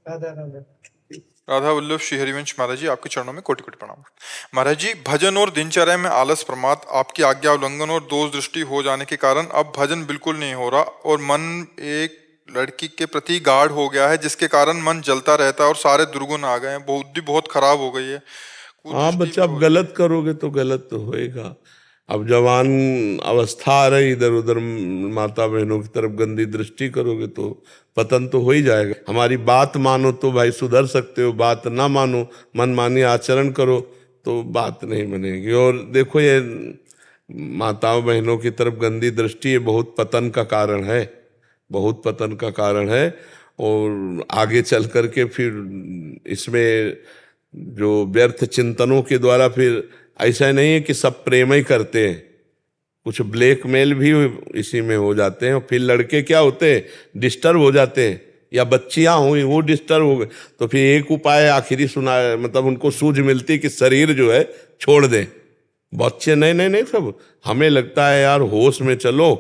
राधा राधा। राधा वल्लभ श्री हरिवंश महाराज जी, आपके चरणों में कोटि कोटि प्रणाम। महाराज जी, भजन और दिनचर्या में आलस, प्रमाद, आपकी आज्ञा उल्लंघन और दोष दृष्टि हो जाने के कारण अब भजन बिल्कुल नहीं हो रहा और मन एक लड़की के प्रति गाढ़ हो गया है, जिसके कारण मन जलता रहता है और सारे दुर्गुण आ गए हैं, बुद्धि बहुत खराब हो गई है। हाँ बच्चा, अब गलत करोगे तो गलत तो होएगा। अब जवान अवस्था आ रही, इधर उधर माता बहनों की तरफ गंदी दृष्टि करोगे तो पतन तो हो ही जाएगा। हमारी बात मानो तो भाई सुधर सकते हो, बात ना मानो, मनमानी आचरण करो तो बात नहीं बनेगी। और देखो, ये माताओं बहनों की तरफ गंदी दृष्टि ये बहुत पतन का कारण है, बहुत पतन का कारण है। और आगे चल करके फिर इसमें जो व्यर्थ चिंतनों के द्वारा फिर ऐसा नहीं है कि सब प्रेम ही करते हैं, कुछ ब्लैकमेल भी इसी में हो जाते हैं। और फिर लड़के क्या होते हैं, डिस्टर्ब हो जाते हैं, या बच्चियां हुई वो डिस्टर्ब हो गए, तो फिर एक उपाय आखिरी सुना, मतलब उनको सूझ मिलती कि शरीर जो है छोड़ दें। बच्चे नहीं नहीं नहीं, सब हमें लगता है यार होश में चलो,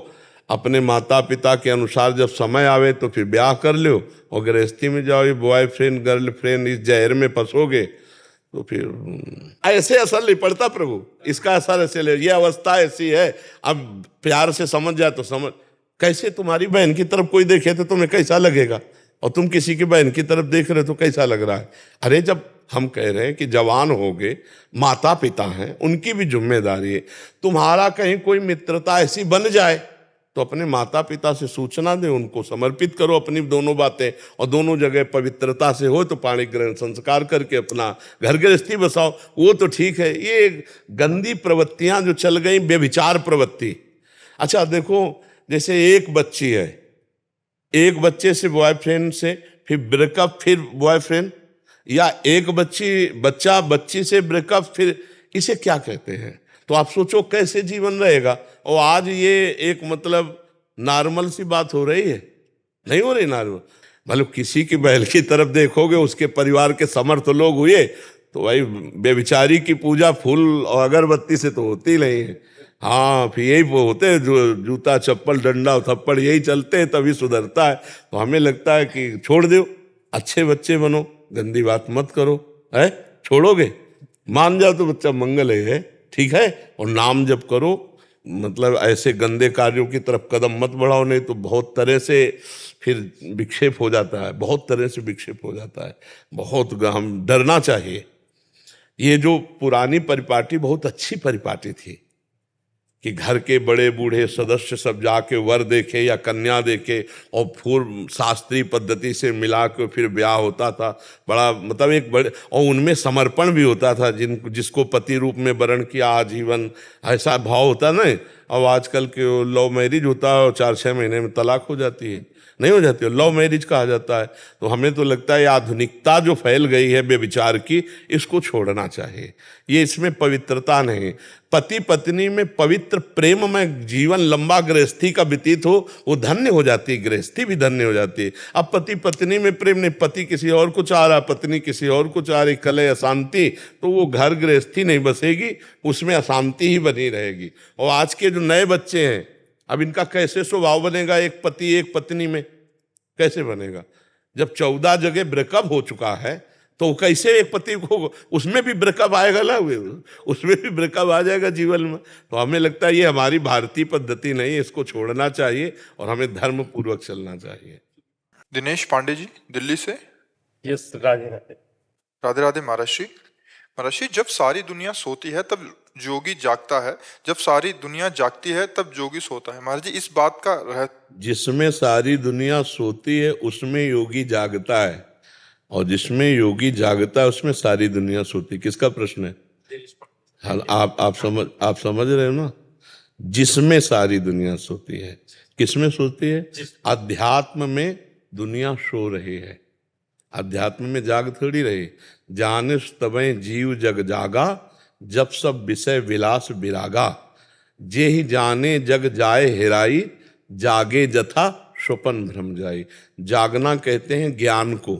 अपने माता पिता के अनुसार जब समय आवे तो फिर ब्याह कर लो, और गृहस्थी में जाओ, ये बॉयफ्रेंड गर्लफ्रेंड इस जहर में फंसोगे तो फिर ऐसे असर नहीं पड़ता प्रभु, इसका असर ऐसे ले, ये अवस्था ऐसी है। अब प्यार से समझ जाए तो समझ। कैसे तुम्हारी बहन की तरफ कोई देखे तो तुम्हें कैसा लगेगा, और तुम किसी की बहन की तरफ देख रहे हो तो कैसा लग रहा है। अरे जब हम कह रहे हैं कि जवान हो गए, माता पिता हैं, उनकी भी जिम्मेदारी है। तुम्हारा कहीं कोई मित्रता ऐसी बन जाए तो अपने माता पिता से सूचना दे, उनको समर्पित करो अपनी दोनों बातें, और दोनों जगह पवित्रता से हो तो पाणी ग्रहण संस्कार करके अपना घर गृहस्थी बसाओ, वो तो ठीक है। ये गंदी प्रवृत्तियां जो चल गई, व्यभिचार प्रवृत्ति। अच्छा देखो, जैसे एक बच्ची है, एक बच्चे से बॉयफ्रेंड से फिर ब्रेकअप, फिर बॉयफ्रेंड, या एक बच्ची से ब्रेकअप, फिर इसे क्या कहते हैं? तो आप सोचो कैसे जीवन रहेगा। और आज ये एक मतलब नॉर्मल सी बात हो रही है, नहीं हो रही नॉर्मल। मतलब किसी की बहन की तरफ देखोगे, उसके परिवार के समर्थ लोग हुए तो भाई बेबिचारी की पूजा फूल और अगरबत्ती से तो होती नहीं है। हाँ, फिर यही वो होते हैं जो जूता चप्पल डंडा थप्पड़ यही चलते हैं, तभी सुधरता है। तो हमें लगता है कि छोड़ दो, अच्छे बच्चे बनो, गंदी बात मत करो, है छोड़ोगे, मान जाओ तो बच्चा मंगल है, ठीक है। और नाम जप करो, मतलब ऐसे गंदे कार्यों की तरफ कदम मत बढ़ाओ, नहीं तो बहुत तरह से फिर विक्षेप हो जाता है, बहुत तरह से विक्षेप हो जाता है। बहुत हम डरना चाहिए। ये जो पुरानी परिपाटी बहुत अच्छी परिपाटी थी कि घर के बड़े बूढ़े सदस्य सब जाके वर देखे या कन्या देखे, और पूर्व शास्त्रीय पद्धति से मिला के फिर ब्याह होता था। बड़ा मतलब एक बड़े, और उनमें समर्पण भी होता था, जिसको पति रूप में वरण किया आजीवन, ऐसा भाव होता ना। अब आजकल के लव मैरिज होता है और 4-6 महीने में तलाक हो जाती है, नहीं हो जाती है, लव मैरिज कहा जाता है। तो हमें तो लगता है आधुनिकता जो फैल गई है बेविचार की, इसको छोड़ना चाहिए। ये इसमें पवित्रता नहीं। पति पत्नी में पवित्र प्रेम में जीवन लंबा गृहस्थी का व्यतीत हो, वो धन्य हो जाती है, गृहस्थी भी धन्य हो जाती है। अब पति पत्नी में प्रेम नहीं, पति किसी और को चाह रहा, पत्नी किसी और को चाह रही, कलह अशांति, तो वो घर गृहस्थी नहीं बसेगी, उसमें अशांति ही बनी रहेगी। और आज के जो नए बच्चे हैं, अब इनका कैसे स्वभाव बनेगा एक पति एक पत्नी में, कैसे बनेगा? जब 14 जगह ब्रेकअप हो चुका है तो कैसे एक पति को, उसमें भी ब्रेकअप आएगा ना, उसमें भी ब्रेकअप आ जाएगा जीवन में। तो हमें लगता है ये हमारी भारतीय पद्धति नहीं है, इसको छोड़ना चाहिए और हमें धर्म पूर्वक चलना चाहिए। दिनेश पांडे जी, दिल्ली से। यस, राधे राधे। राधे राधे महाराज जी। महाराज जी, जब सारी दुनिया सोती है तब जोगी जागता है, जब सारी दुनिया जागती है तब जोगी सोता है। महाराज जी, इस बात का जिसमें सारी दुनिया सोती है उसमें योगी जागता है, और जिसमें योगी जागता है उसमें सारी दुनिया सोती। किसका प्रश्न है? हाँ, आप समझ रहे हो ना? जिसमें सारी दुनिया सोती है, किसमें सोती है? अध्यात्म में दुनिया सो रही है, अध्यात्म में जाग थोड़ी रही। जानिस तबे जीव जग जागा, जब सब विषय विलास विरागा, जे ही जाने जग जाए हेराई, जागे जथा स्वपन भ्रम जाई। जागना कहते हैं ज्ञान को,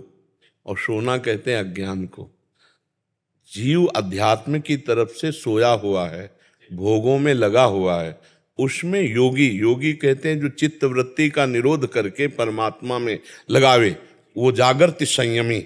और सोना कहते हैं अज्ञान को। जीव अध्यात्म की तरफ से सोया हुआ है, भोगों में लगा हुआ है, उसमें योगी, योगी कहते हैं जो चित्त वृत्ति का निरोध करके परमात्मा में लगावे, वो जागृति संयमी।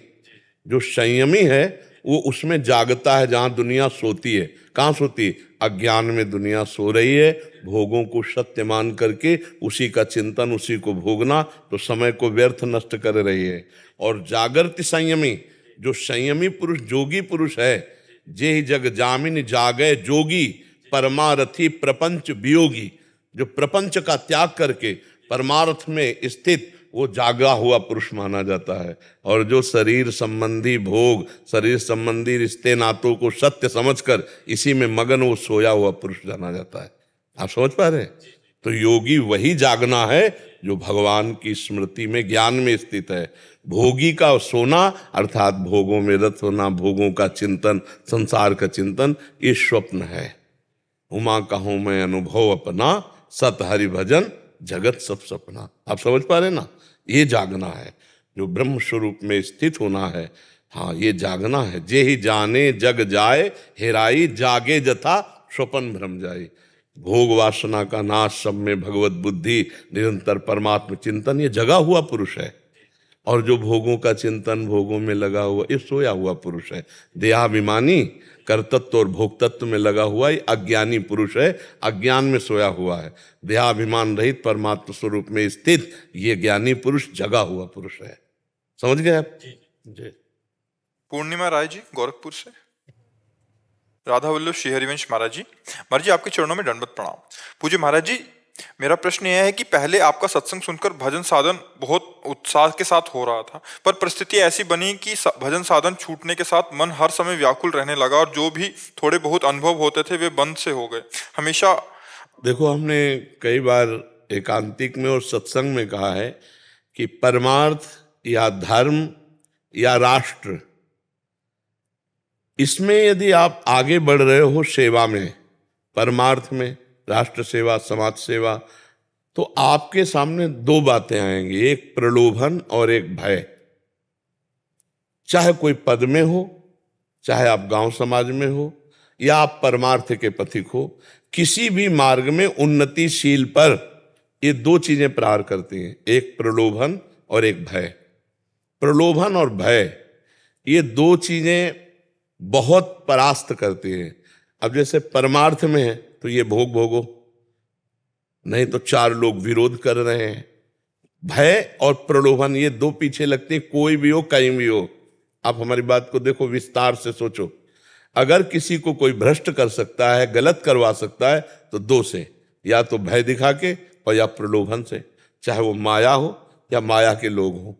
जो संयमी है वो उसमें जागता है जहां दुनिया सोती है। कहाँ सोती है? अज्ञान में दुनिया सो रही है, भोगों को सत्य मान करके उसी का चिंतन, उसी को भोगना, तो समय को व्यर्थ नष्ट कर रही है। और जागृति संयमी, जो संयमी पुरुष, जोगी पुरुष है, जे ही जग जामिन जागे जोगी, परमारथी प्रपंच वियोगी। जो प्रपंच का त्याग करके परमार्थ में स्थित, वो जागा हुआ पुरुष माना जाता है। और जो शरीर संबंधी भोग, शरीर संबंधी रिश्ते नातों को सत्य समझकर इसी में मगन, वो सोया हुआ पुरुष जाना जाता है। आप समझ पा रहे हैं? तो योगी वही जागना है जो भगवान की स्मृति में, ज्ञान में स्थित है। भोगी का सोना अर्थात भोगों में रत होना, भोगों का चिंतन, संसार का चिंतन, ये स्वप्न है। उमा कहूं मैं अनुभव अपना, सत हरि भजन जगत सब सपना। आप समझ पा रहे ना? ये जागना है, जो ब्रह्म स्वरूप में स्थित होना है। हाँ, ये जागना है। जे ही जाने जग जाए, हेराई जागे जथा स्वपन भ्रम जाए। भोग वासना का नाश, सब में भगवत बुद्धि, निरंतर परमात्म चिंतन, ये जगा हुआ पुरुष है। और जो भोगों का चिंतन, भोगों में लगा हुआ, ये सोया हुआ पुरुष है। देहाभिमानी, कर्तत्व और भोक्तत्व में लगा हुआ, ये अज्ञानी पुरुष है, अज्ञान में सोया हुआ है। देहाभिमान रहित परमात्मा स्वरूप में स्थित ये ज्ञानी पुरुष जगा हुआ पुरुष है। समझ गए आप? जी। पूर्णिमा राय जी गोरखपुर से। राधा वल्लभ श्री हरिवंश महाराज जी, महाराज जी आपके चरणों में दंडवत प्रणाम। पूज्य महाराज जी, मेरा प्रश्न यह है कि पहले आपका सत्संग सुनकर भजन साधन बहुत उत्साह के साथ हो रहा था, पर परिस्थिति ऐसी बनी कि भजन साधन छूटने के साथ मन हर समय व्याकुल रहने लगा और जो भी थोड़े बहुत अनुभव होते थे वे बंद से हो गए। हमेशा देखो, हमने कई बार एकांतिक में और सत्संग में कहा है कि परमार्थ या धर्म या राष्ट्र, इसमें यदि आप आगे बढ़ रहे हो सेवा में, परमार्थ में, राष्ट्र सेवा, समाज सेवा, तो आपके सामने दो बातें आएंगी, एक प्रलोभन और एक भय। चाहे कोई पद में हो, चाहे आप गांव समाज में हो, या आप परमार्थ के पथिक हो, किसी भी मार्ग में उन्नतिशील पर ये दो चीजें प्रहार करती हैं, एक प्रलोभन और एक भय। प्रलोभन और भय, ये दो चीजें बहुत परास्त करती हैं। अब जैसे परमार्थ में है तो ये भोग भोगो, नहीं तो चार लोग विरोध कर रहे हैं। भय और प्रलोभन, ये दो पीछे लगते हैं, कोई भी हो, कहीं भी हो। आप हमारी बात को देखो, विस्तार से सोचो। अगर किसी को कोई भ्रष्ट कर सकता है, गलत करवा सकता है, तो दो से, या तो भय दिखा के और या प्रलोभन से, चाहे वो माया हो या माया के लोग हो।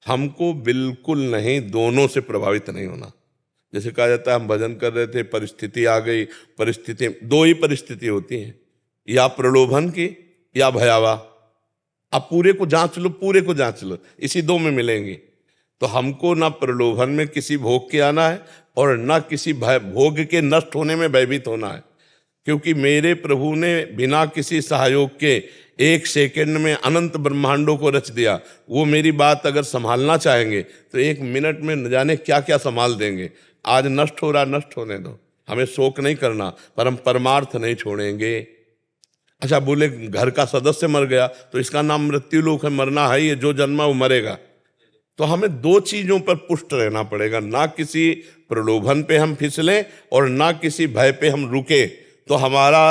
हमको बिल्कुल नहीं, दोनों से प्रभावित नहीं होना। जैसे कहा जाता है, हम भजन कर रहे थे, परिस्थिति आ गई। परिस्थिति, दो ही परिस्थिति होती हैं, या प्रलोभन की या भयावा। आप पूरे को जांच लो, पूरे को जांच लो, इसी दो में मिलेंगी। तो हमको ना प्रलोभन में किसी भोग के आना है और ना किसी भोग के नष्ट होने में भयभीत होना है। क्योंकि मेरे प्रभु ने बिना किसी सहयोग के एक सेकंड में अनंत ब्रह्मांडों को रच दिया। वो मेरी बात अगर संभालना चाहेंगे तो एक मिनट में न जाने क्या क्या संभाल देंगे। आज नष्ट हो रहा, नष्ट होने दो, हमें शोक नहीं करना, पर हम परमार्थ नहीं छोड़ेंगे। अच्छा, बोले घर का सदस्य मर गया तो इसका नाम मृत्यु लोक है, मरना है, ये जो जन्मा वो मरेगा। तो हमें दो चीजों पर पुष्ट रहना पड़ेगा, ना किसी प्रलोभन पे हम फिसलें और ना किसी भय पे हम रुके। तो हमारा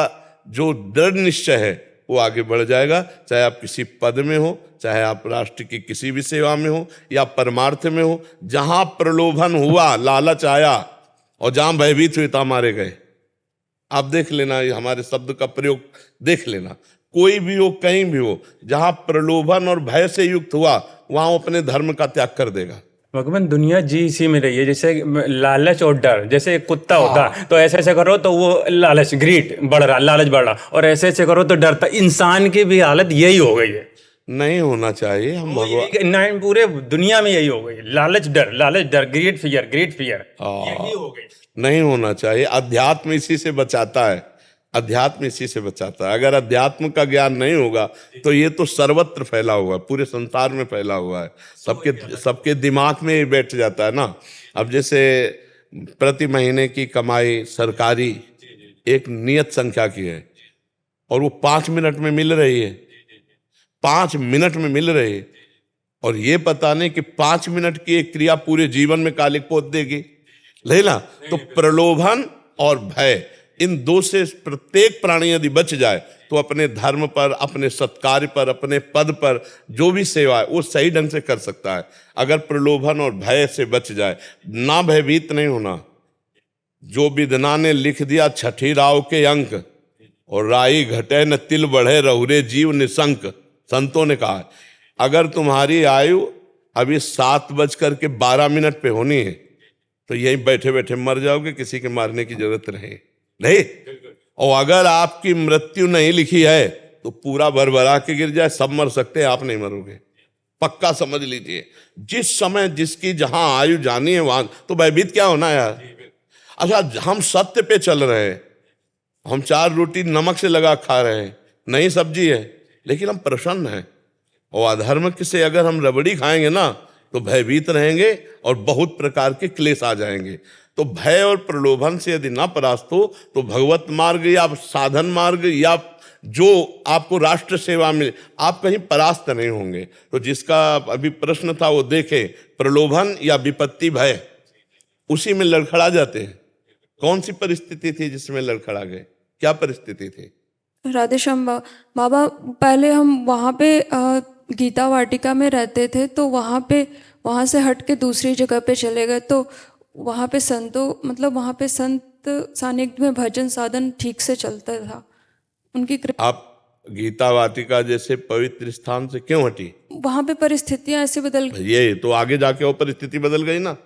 जो दृढ़ निश्चय है वो आगे बढ़ जाएगा। चाहे आप किसी पद में हो, चाहे आप राष्ट्र की किसी भी सेवा में हो या परमार्थ में हो, जहां प्रलोभन हुआ, लालच आया और जहां भयभीत हुए, तो मारे गए। आप देख लेना, ये हमारे शब्द का प्रयोग देख लेना, कोई भी हो, कहीं भी हो, जहां प्रलोभन और भय से युक्त हुआ, वहां वो अपने धर्म का त्याग कर देगा। भगवान, दुनिया जी इसी में रही है। जैसे लालच और डर, जैसे एक कुत्ता होता तो ऐसे ऐसे करो तो वो लालच, ग्रीड बढ़ रहा, लालच बढ़ रहा, और ऐसे ऐसे करो तो डरता। इंसान की भी हालत यही हो गई है। नहीं होना चाहिए। हम भगवान, पूरे दुनिया में यही हो गई, लालच डर, लालच डर, ग्रेट फियर, ग्रेट फियर, यही हो गई। नहीं होना चाहिए। अध्यात्म इसी से बचाता है, अध्यात्म इसी से बचाता है। अगर अध्यात्म का ज्ञान नहीं होगा तो ये तो सर्वत्र फैला हुआ है, पूरे संसार में फैला हुआ है, सबके दिमाग में ही बैठ जाता है ना। अब जैसे प्रति महीने की कमाई सरकारी एक नियत संख्या की है और वो 5 मिनट में मिल रही है, 5 मिनट में मिल रही है, और ये पता नहीं कि 5 मिनट की एक क्रिया पूरे जीवन में कालिक पोत देगी, लेना। तो प्रलोभन और भय, इन दो से प्रत्येक प्राणी यदि बच जाए तो अपने धर्म पर, अपने सत्कार्य पर, अपने पद पर जो भी सेवा है वो सही ढंग से कर सकता है। अगर प्रलोभन और भय से बच जाए, ना भयभीत नहीं होना। जो विदना ने लिख दिया छठी राव के अंक, और राई घटे न तिल बढ़े रहुरे जीव निशंक। संतों ने कहा अगर तुम्हारी आयु अभी 7:12 पे होनी है तो यहीं बैठे बैठे मर जाओगे, किसी के मारने की जरूरत नहीं। और अगर आपकी मृत्यु नहीं लिखी है तो पूरा भरभरा के गिर जाए, सब मर सकते हैं, आप नहीं मरोगे, पक्का समझ लीजिए। जिस समय जिसकी जहां आयु जानी है वहां तो भयभीत क्या होना यार। अच्छा, हम सत्य पे चल रहे हैं, हम 4 रोटी नमक से लगा खा रहे हैं, नई सब्जी है, लेकिन हम प्रसन्न हैं। और अधर्म से अगर हम रबड़ी खाएंगे ना तो भयभीत रहेंगे और बहुत प्रकार के क्लेश आ जाएंगे। तो भय और प्रलोभन से यदि ना परास्त हो तो भगवत मार्ग या साधन मार्ग या जो आपको राष्ट्र सेवा मिले, आप कहीं परास्त नहीं होंगे। तो जिसका अभी प्रश्न था वो देखे, प्रलोभन या विपत्ति भय, उसी में लड़खड़ा जाते हैं। कौन सी परिस्थिति थी जिसमें लड़खड़ा गए, क्या परिस्थिति थी? राधे श्याम बाबा, पहले हम वहाँ पे गीता वाटिका में रहते थे, तो वहाँ से हट के दूसरी जगह पे चले गए। तो वहाँ पे वहाँ पे संत सानिध्य में भजन साधन ठीक से चलता था, उनकी कृपा। आप गीता वाटिका जैसे पवित्र स्थान से क्यों हटी? वहाँ पे परिस्थितियाँ ऐसे बदल गई। ये तो आगे जाके वो परिस्थिति बदल गई ना।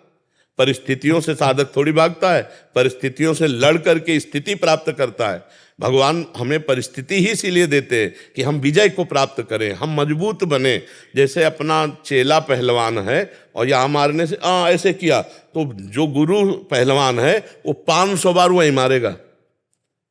परिस्थितियों से साधक थोड़ी भागता है, परिस्थितियों से लड़ करके स्थिति प्राप्त करता है। भगवान हमें परिस्थिति ही इसीलिए देते हैं कि हम विजय को प्राप्त करें, हम मजबूत बने। जैसे अपना चेला पहलवान है और यहाँ मारने से ऐसे किया तो जो गुरु पहलवान है वो 500 बार वही मारेगा,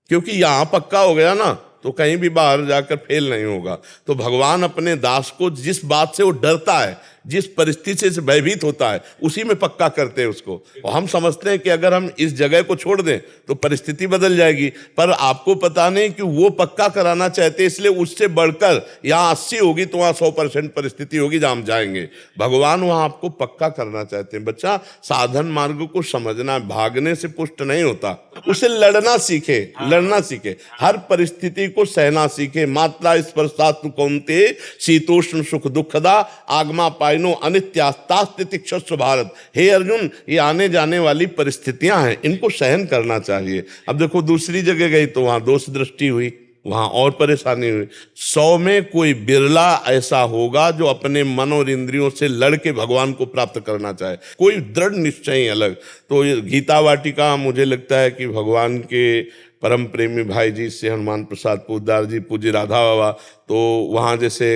क्योंकि यहाँ पक्का हो गया ना, तो कहीं भी बाहर जाकर फेल नहीं होगा। तो भगवान अपने दास को जिस बात से वो डरता है, जिस परिस्थिति से भयभीत होता है, उसी में पक्का करते हैं उसको। और हम समझते हैं कि अगर हम इस जगह को छोड़ दें तो परिस्थिति बदल जाएगी, पर आपको पता नहीं कि वो पक्का कराना चाहते, इसलिए उससे बढ़कर यहाँ 80 होगी तो वहाँ 100% परिस्थिति होगी जहाँ हम जाएंगे। भगवान वहाँ आपको पक्का करना चाहते हैं। बच्चा साधन मार्ग को समझना, भागने से पुष्ट नहीं होता, उसे लड़ना सीखे, लड़ना सीखे, हर परिस्थिति को सहना सीखे। मात्रा स्पर्शास्तु कौन्ते शीतोष्ण सुख दुखदा आगमा पाइनो अनित्यास्तास्तितिक्षस्व भारत। हे अर्जुन, ये आने जाने वाली परिस्थितियां हैं, इनको सहन करना चाहिए। अब देखो दूसरी जगह गई तो वहां दोष दृष्टि हुई, वहां और परेशानी हुई। 100 में कोई बिरला ऐसा होगा जो अपने मन और इंद्रियों से लड़के भगवान को प्राप्त करना चाहे, कोई दृढ़ निश्चय अलग। तो ये गीता वाटिका मुझे लगता है कि भगवान के परम प्रेमी भाई जी से हनुमान प्रसाद पोद्दार जी, पूज्य राधा बाबा, तो वहाँ जैसे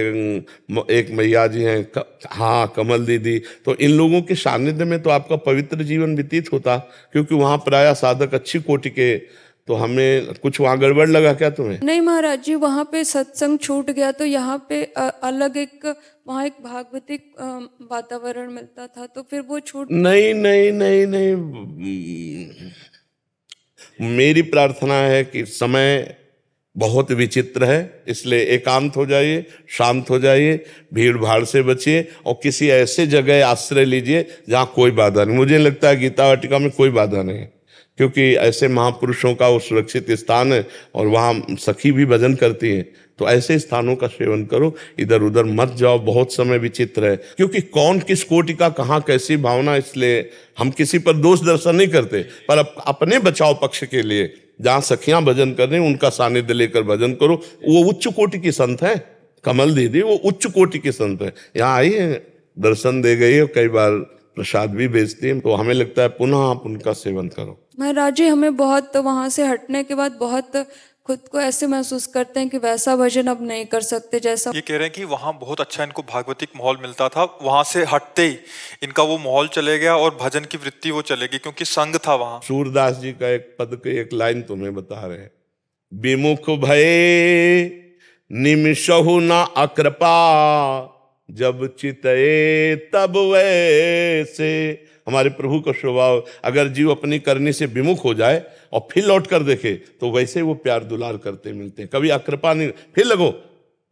एक मैया जी हैं, हाँ कमल दीदी, तो इन लोगों के सानिध्य में तो आपका पवित्र जीवन व्यतीत होता, क्योंकि वहाँ प्रायः साधक अच्छी कोटि के। तो हमें कुछ वहाँ गड़बड़ लगा क्या तुम्हें? नहीं महाराज जी, वहाँ पे सत्संग छूट गया तो यहाँ पे अलग वहाँ एक भागवतिक वातावरण मिलता था, तो फिर वो छूट। नहीं नहीं नहीं नहीं, मेरी प्रार्थना है कि समय बहुत विचित्र है, इसलिए एकांत हो जाइए, शांत हो जाइए, भीड़ भाड़ से बचिए और किसी ऐसे जगह आश्रय लीजिए जहाँ कोई बाधा नहीं। मुझे लगता है गीता वाटिका में कोई बाधा नहीं है, क्योंकि ऐसे महापुरुषों का वो सुरक्षित स्थान है और वहाँ सखी भी भजन करती हैं। तो ऐसे स्थानों का सेवन करो, इधर उधर मत जाओ। बहुत समय विचित्र है, क्योंकि कौन किस कोटि का कहाँ कैसी भावना, इसलिए हम किसी पर दोष दर्शन नहीं करते, पर अपने बचाव पक्ष के लिए जहाँ सखियां भजन कर रही हैं उनका सानिध्य लेकर भजन करो। वो उच्च कोटि की संत है, कमल दीदी वो उच्च कोटि की संत है, यहाँ आई है, दर्शन दे गई है, कई बार प्रसाद भी भेजती है। तो हमें लगता है पुनः आप उनका सेवन करो। महाराज जी, हमें बहुत वहाँ से हटने के बाद बहुत खुद को ऐसे महसूस करते हैं कि वैसा भजन अब नहीं कर सकते जैसा। ये कह रहे हैं कि वहाँ बहुत अच्छा इनको भागवतिक माहौल मिलता था, वहाँ से हटते ही इनका वो माहौल चले गया और भजन की वृत्ति वो चलेगी, क्योंकि संग था वहाँ। सूरदास जी का एक पद के एक लाइन तुम्हें बता रहे हैं, विमुख भये निमिषहु न अकृपा जब चितए तब वैसे। हमारे प्रभु का स्वभाव, अगर जीव अपनी करनी से विमुख हो जाए और फिर लौट कर देखे तो वैसे वो प्यार दुलार करते मिलते हैं, कभी अकृपा नहीं। फिर लगो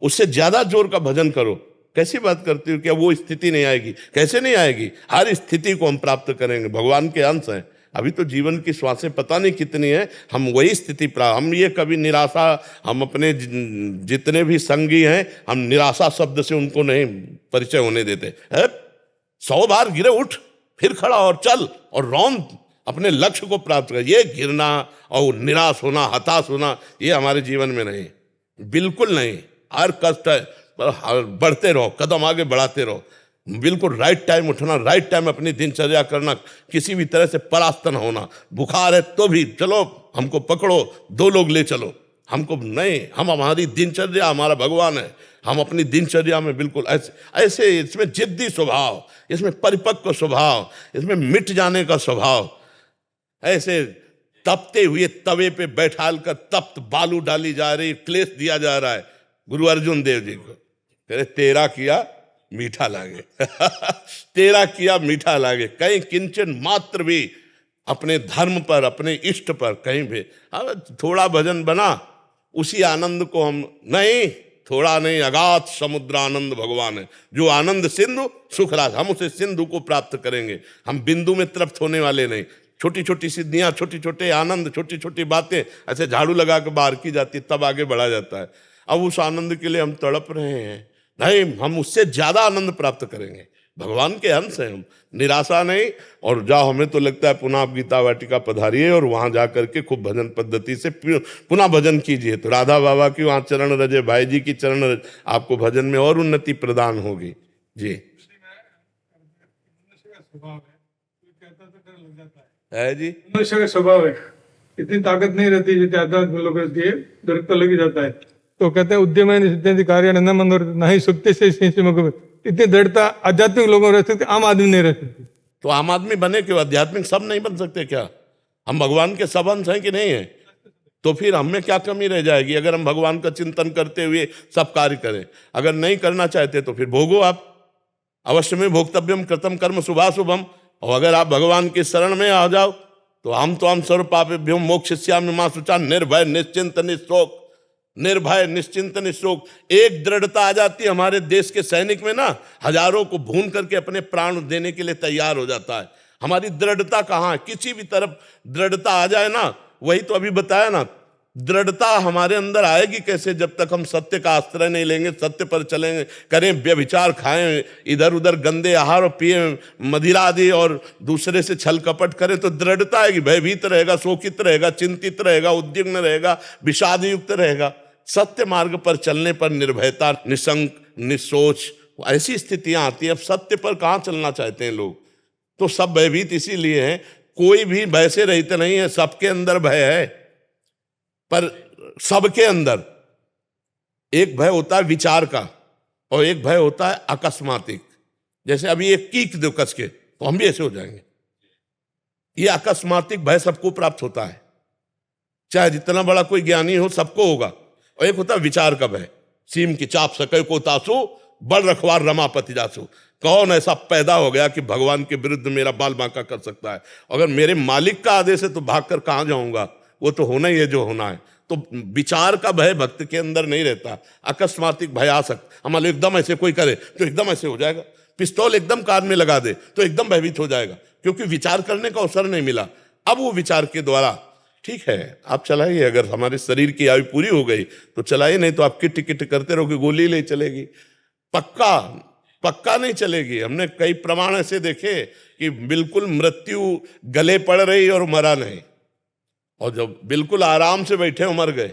उससे ज्यादा जोर का भजन करो, कैसी बात करती हो? क्या वो स्थिति नहीं आएगी? कैसे नहीं आएगी? हर स्थिति को हम प्राप्त करेंगे, भगवान के अंश हैं। अभी तो जीवन की श्वासें पता नहीं कितनी है, हम वही स्थिति प्राप्त, हम ये कभी निराशा, हम अपने जितने भी संगी हैं, हम निराशा शब्द से उनको नहीं परिचय होने देते है। 100 बार गिरे उठ, फिर खड़ा और चल और रौंद, अपने लक्ष्य को प्राप्त कर। ये गिरना और निराश होना, हताश होना, ये हमारे जीवन में नहीं, बिल्कुल नहीं। हर कष्ट है पर बढ़ते रहो, कदम आगे बढ़ाते रहो, बिल्कुल राइट टाइम उठना, राइट टाइम अपनी दिनचर्या करना, किसी भी तरह से परास्त न होना। बुखार है तो भी चलो, हमको पकड़ो, 2 लोग ले चलो, हमको नहीं, हम हमारी दिनचर्या, हमारा भगवान है, हम अपनी दिनचर्या में बिल्कुल ऐसे इसमें जिद्दी स्वभाव, इसमें परिपक्व स्वभाव, इसमें मिट जाने का स्वभाव, ऐसे तपते हुए तवे पे बैठाल कर तप्त बालू डाली जा रही, क्लेश दिया जा रहा है गुरु अर्जुन देव जी को। कह रहे तेरा किया मीठा लागे तेरा किया मीठा लागे। कहीं किंचन मात्र भी अपने धर्म पर, अपने इष्ट पर कहीं भी थोड़ा भजन बना, उसी आनंद को हम नहीं, थोड़ा नहीं, अगाध समुद्र आनंद भगवान है, जो आनंद सिंधु सुखराज, हम उसे सिंधु को प्राप्त करेंगे। हम बिंदु में तृप्त होने वाले नहीं। छोटी छोटी सिद्धियां, छोटी छोटे आनंद, छोटी छोटी बातें ऐसे झाड़ू लगा के बाहर की जाती, तब आगे बढ़ा जाता है। अब उस आनंद के लिए हम तड़प रहे हैं, नहीं, हम उससे ज्यादा आनंद प्राप्त करेंगे। भगवान के अंश हैं हम, निराशा नहीं। और जाओ, हमें तो लगता है पुनः आप गीता वाटिका पधारिए और वहां जाकर के खूब भजन पद्धति से पुनः भजन कीजिए, तो राधा बाबा की वहां चरण रजे, भाई जी की चरण रज, आपको भजन में और उन्नति प्रदान होगी। जी है जी, मनुष्य का स्वभाव है, इतनी ताकत नहीं रहती जितनी आध्यात्मिक लोग रहती है, डर तो लग ही जाता है। तो कहते हैं उद्यम कार्य न मंदोर नहीं सुखते से, इतनी दृढ़ता आध्यात्मिक लोगों में रह सकते, आम आदमी नहीं रह सकते। तो आम आदमी बने क्यों? आध्यात्मिक सब नहीं बन सकते क्या? हम भगवान के सब अंश हैं कि नहीं है? तो फिर हमें क्या कमी रह जाएगी अगर हम भगवान का चिंतन करते हुए सब कार्य करें? अगर नहीं करना चाहते तो फिर भोगो आप, अवश्य में भोक्तव्यम कृतम कर्म शुभाशुभम। और अगर आप भगवान की शरण में आ जाओ तो हम तो हम सर्व पापेभ्यो मोक्षयिष्यामि मा शुचा, निर्भय निश्चिंत निशोक, निर्भय निश्चिंत निशोक। एक दृढ़ता आ जाती है हमारे देश के सैनिक में ना, हजारों को भून करके अपने प्राण देने के लिए तैयार हो जाता है। हमारी दृढ़ता कहाँ है? किसी भी तरफ दृढ़ता आ जाए ना, वही तो अभी बताया ना, दृढ़ता हमारे अंदर आएगी कैसे? जब तक हम सत्य का आश्रय नहीं लेंगे, सत्य पर चलेंगे, करें व्यभिचार, खाएं इधर उधर गंदे आहार और पिए मदिरा आदि और दूसरे से छल कपट करें, तो दृढ़ता आएगी। भयभीत रहेगा, शोकित रहेगा, चिंतित रहेगा, उद्विग्न रहेगा, विषाद युक्त रहेगा। सत्य मार्ग पर चलने पर निर्भयता, निशंक, निसोच, ऐसी स्थितियां आती हैं। अब सत्य पर कहाँ चलना चाहते हैं लोग? तो सब भयभीत इसीलिए हैं, कोई भी भय से रहित नहीं है, सबके अंदर भय है। पर सबके अंदर एक भय होता है विचार का और एक भय होता है अकस्मातिक। जैसे अभी एक कीक दो कस के तो हम भी ऐसे हो जाएंगे, ये अकस्मातिक भय सबको प्राप्त होता है, चाहे जितना बड़ा कोई ज्ञानी हो, सबको होगा। और एक होता है विचार का भय, सीम की चाप सके को तासु, बड़ रखवार रमापति जासु। कौन ऐसा पैदा हो गया कि भगवान के विरुद्ध मेरा बाल बांका कर सकता है? अगर मेरे मालिक का आदेश है तो भागकर कहाँ जाऊंगा? वो तो होना ही है जो होना है। तो विचार का भय भक्त के अंदर नहीं रहता, अकस्मातिक भय आ सकता। हमारे एकदम ऐसे कोई करे तो एकदम ऐसे हो जाएगा, पिस्तौल एकदम कान में लगा दे तो एकदम भयभीत हो जाएगा, क्योंकि विचार करने का अवसर नहीं मिला। अब वो विचार के द्वारा, ठीक है आप चलाइए, अगर हमारे शरीर की आयु पूरी हो गई तो चलाइए, नहीं तो आप किट किट करते रहोगे, गोली ले चलेगी, पक्का नहीं चलेगी। हमने कई प्रमाण ऐसे देखे कि बिल्कुल मृत्यु गले पड़ रही और मरा नहीं, और जब बिल्कुल आराम से बैठे और मर गए।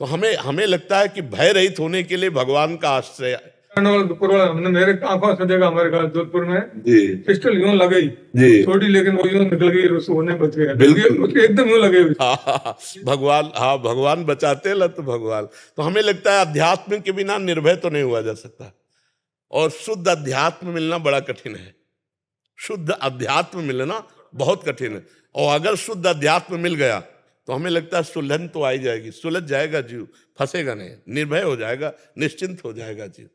तो हमें लगता है कि भय रहित होने के लिए भगवान का आश्रय। हमने मेरे आंखों से देखा, हमारे घर जोधपुर में जी पिस्टल यूं लगी जी, छोटी, लेकिन वो यूं निकल गई, होने बच गया, बिल्कुल उसके एकदम यूं लगे। भगवान, हाँ भगवान बचाते लत भगवान। तो हमें लगता है अध्यात्म के बिना निर्भय तो नहीं हुआ जा सकता, और शुद्ध अध्यात्म मिलना बड़ा कठिन है। शुद्ध अध्यात्म मिलना बहुत कठिन है, और अगर शुद्ध अध्यात्म मिल गया तो हमें लगता है सुलझन तो आ ही जाएगी, सुलझ जाएगा जीव, फंसेगा नहीं, निर्भय हो जाएगा, निश्चिंत हो जाएगा जीव।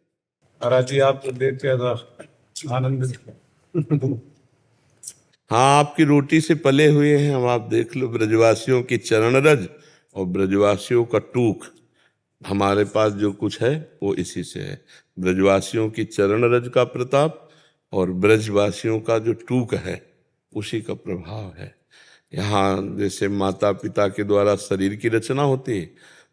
महाराज जी आप तो देख के आनंद। हाँ, आपकी रोटी से पले हुए हैं हम, आप देख लो। ब्रजवासियों की चरण रज और ब्रजवासियों का टूक, हमारे पास जो कुछ है वो इसी से है। ब्रजवासियों की चरण रज का प्रताप और ब्रजवासियों का जो टूक है उसी का प्रभाव है। यहाँ जैसे माता पिता के द्वारा शरीर की रचना होती है,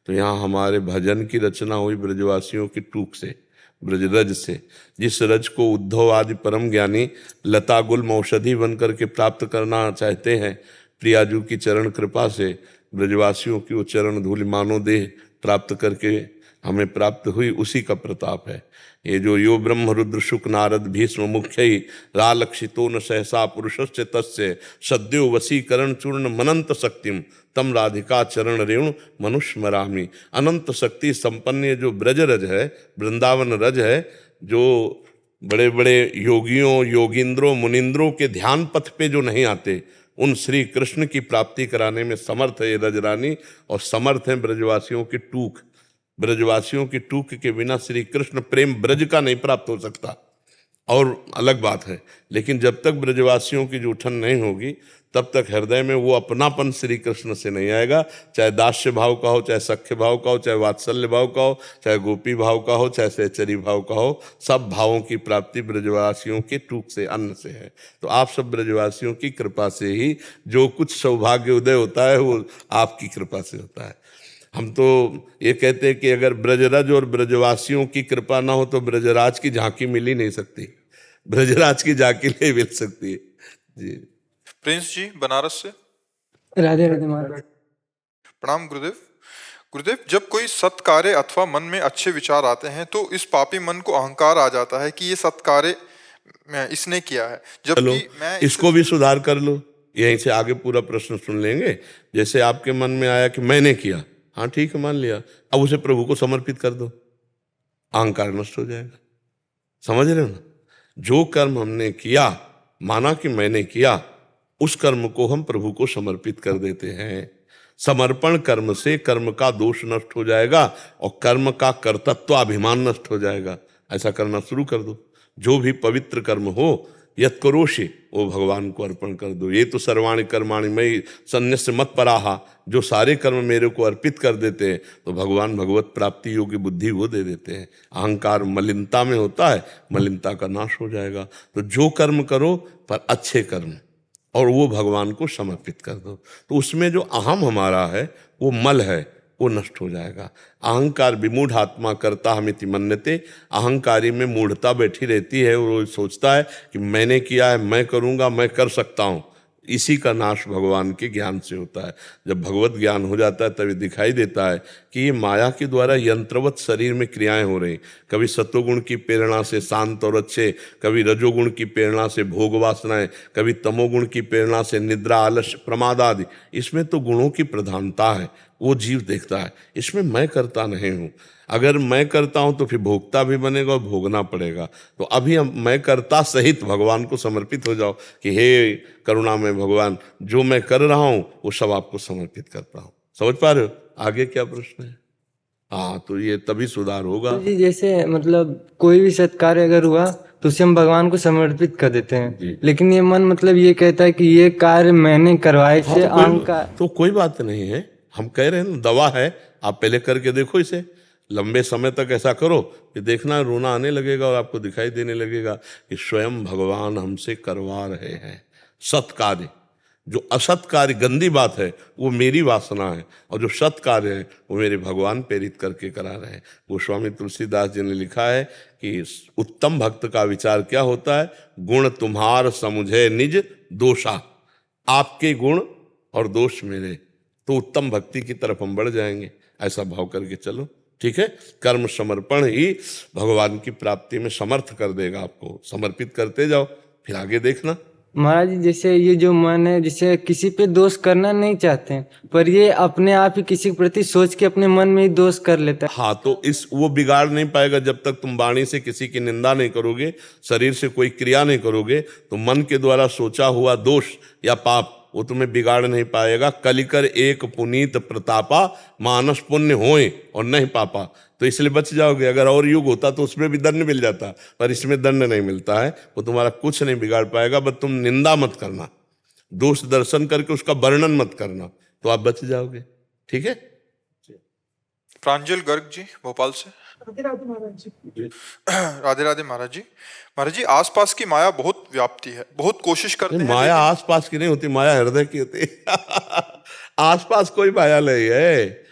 तो यहाँ हमारे भजन की रचना हुई ब्रजवासियों की टूक से, ब्रजरज से। जिस रज को उद्धव आदि परम ज्ञानी लता गुल्म औषधि बन करके प्राप्त करना चाहते हैं, प्रियाजू की चरण कृपा से ब्रजवासियों की वो चरण धूलि मानो देह प्राप्त करके हमें प्राप्त हुई, उसी का प्रताप है। ये जो यो ब्रह्म रुद्र शुक नारद भीष्म मुख्य रालक्षितो न सहसा पुरुषस्य तस्य सद्यो वशीकरण चूर्ण मनंत शक्तिम तम राधिका चरण रेणु मनुष्य मरामी। अनंत शक्ति संपन्न जो ब्रज रज है, वृंदावन रज है, जो बड़े बड़े योगियों योगिंद्रों मुनिंद्रों के ध्यान पथ पे जो नहीं आते, उन श्री कृष्ण की प्राप्ति कराने में समर्थ है ये रजरानी, और समर्थ है ब्रजवासियों की टूक। ब्रजवासियों की टूक के बिना श्री कृष्ण प्रेम ब्रज का नहीं प्राप्त हो सकता, और अलग बात है। लेकिन जब तक ब्रजवासियों की जूठन नहीं होगी तब तक हृदय में वो अपनापन श्री कृष्ण से नहीं आएगा। चाहे दास्य भाव का हो, चाहे सख्य भाव का हो, चाहे वात्सल्य भाव का हो, चाहे गोपी भाव का हो, चाहे सहचरी भाव का हो, सब भावों की प्राप्ति ब्रजवासियों के टूक से, अन्न से है। तो आप सब ब्रजवासियों की कृपा से ही जो कुछ सौभाग्य उदय होता है वो आपकी कृपा से होता है। हम तो ये कहते हैं कि अगर ब्रजराज और ब्रजवासियों की कृपा ना हो तो ब्रजराज की झांकी मिल ही नहीं सकती, ब्रजराज की झांकी नहीं मिल सकती है। जी प्रिंस जी बनारस से, राधे राधे महाराज। प्रणाम गुरुदेव। गुरुदेव, जब कोई सत्कार्य अथवा मन में अच्छे विचार आते हैं तो इस पापी मन को अहंकार आ जाता है कि ये सत्कार्य इसने किया है, चलो जबकि मैं इसको भी सुधार कर लो। यहीं से आगे पूरा प्रश्न सुन लेंगे। जैसे आपके मन में आया कि मैंने किया, हाँ ठीक है मान लिया, अब उसे प्रभु को समर्पित कर दो, अहंकार नष्ट हो जाएगा। समझ रहे हो ना? जो कर्म हमने किया, माना कि मैंने किया, उस कर्म को हम प्रभु को समर्पित कर देते हैं। समर्पण कर्म से कर्म का दोष नष्ट हो जाएगा और कर्म का कर्तत्व अभिमान नष्ट हो जाएगा। ऐसा करना शुरू कर दो। जो भी पवित्र कर्म हो यत् करोषि वो भगवान को अर्पण कर दो। ये तो सर्वाणि कर्माणि मयि सन्न्यस्य मत्पराः, जो सारे कर्म मेरे को अर्पित कर देते हैं तो भगवान भगवत प्राप्ति योग्य बुद्धि वो दे देते हैं। अहंकार मलिनता में होता है, मलिनता का नाश हो जाएगा। तो जो कर्म करो पर अच्छे कर्म, और वो भगवान को समर्पित कर दो, तो उसमें जो अहम हमारा है वो मल है वो नष्ट हो जाएगा। अहंकार विमूढ़ आत्मा करता हमिति मन्यते, अहंकारी में मूढ़ता बैठी रहती है, वो सोचता है कि मैंने किया है, मैं करूँगा, मैं कर सकता हूँ। इसी का नाश भगवान के ज्ञान से होता है। जब भगवत ज्ञान हो जाता है तभी दिखाई देता है कि ये माया के द्वारा यंत्रवत शरीर में क्रियाएं हो रही। कभी सत्वगुण की प्रेरणा से शांत और अच्छे, कभी रजोगुण की प्रेरणा से भोग वासनाएं, कभी तमोगुण की प्रेरणा से निद्रा आलस्य प्रमाद आदि। इसमें तो गुणों की प्रधानता है, वो जीव देखता है। इसमें मैं करता नहीं हूँ। अगर मैं करता हूँ तो फिर भोगता भी बनेगा और भोगना पड़ेगा। तो अभी हम मैं करता सहित भगवान को समर्पित हो जाओ कि हे करुणा में भगवान, जो मैं कर रहा हूँ वो सब आपको समर्पित करता हूँ। समझ पा रहे हो? आगे क्या प्रश्न है? हाँ, तो ये तभी सुधार होगा। जी जैसे मतलब कोई भी सत्कार्य अगर हुआ तो उसे हम भगवान को समर्पित कर देते हैं, लेकिन ये मन मतलब ये कहता है कि ये कार्य मैंने करवाए से अहंकार। तो कोई बात नहीं है, हम कह रहे हैं ना, दवा है, आप पहले करके देखो इसे। लंबे समय तक ऐसा करो कि देखना रोना आने लगेगा और आपको दिखाई देने लगेगा कि स्वयं भगवान हमसे करवा रहे हैं सत्कार्य। जो असत कार्य गंदी बात है वो मेरी वासना है, और जो सत कार्य है वो मेरे भगवान प्रेरित करके करा रहे हैं। गोस्वामी तुलसीदास जी ने लिखा है कि उत्तम भक्त का विचार क्या होता है? गुण तुम्हार समुझे निज दोषा, आपके गुण और दोष मेरे, तो उत्तम भक्ति की तरफ हम बढ़ जाएंगे। ऐसा भाव करके चलो, ठीक है? कर्म समर्पण ही भगवान की प्राप्ति में समर्थ कर देगा आपको। समर्पित करते जाओ, फिर आगे देखना। महाराज जी जैसे ये जो मन है, जैसे किसी पे दोष करना नहीं चाहते हैं, पर ये अपने आप ही किसी के प्रति सोच के अपने मन में ही दोष कर लेता है। हाँ, तो वो बिगाड़ नहीं पाएगा जब तक तुम वाणी से किसी की निंदा नहीं करोगे, शरीर से कोई क्रिया नहीं करोगे, तो मन के द्वारा सोचा हुआ दोष या पाप वो तुम्हें बिगाड़ नहीं पाएगा। कलिकर एक पुनीत प्रतापा, मानस पुण्य होए और नहीं पापा, तो इसलिए बच जाओगे। अगर और युग होता तो उसमें भी दंड मिल जाता, पर इसमें दंड नहीं मिलता है। वो तुम्हारा कुछ नहीं बिगाड़ पाएगा, बस तुम निंदा मत करना, दोष दर्शन करके उसका वर्णन मत करना, तो आप बच जाओगे। ठीक है? प्रांजल गर्ग जी भोपाल से। राधे राधे महाराज जी। राधे राधे महाराज जी। महाराज जी, आसपास की माया बहुत व्याप्ति है, बहुत कोशिश करते हैं माया आसपास की नहीं होती, माया हृदय की होती है। आसपास कोई माया नहीं है,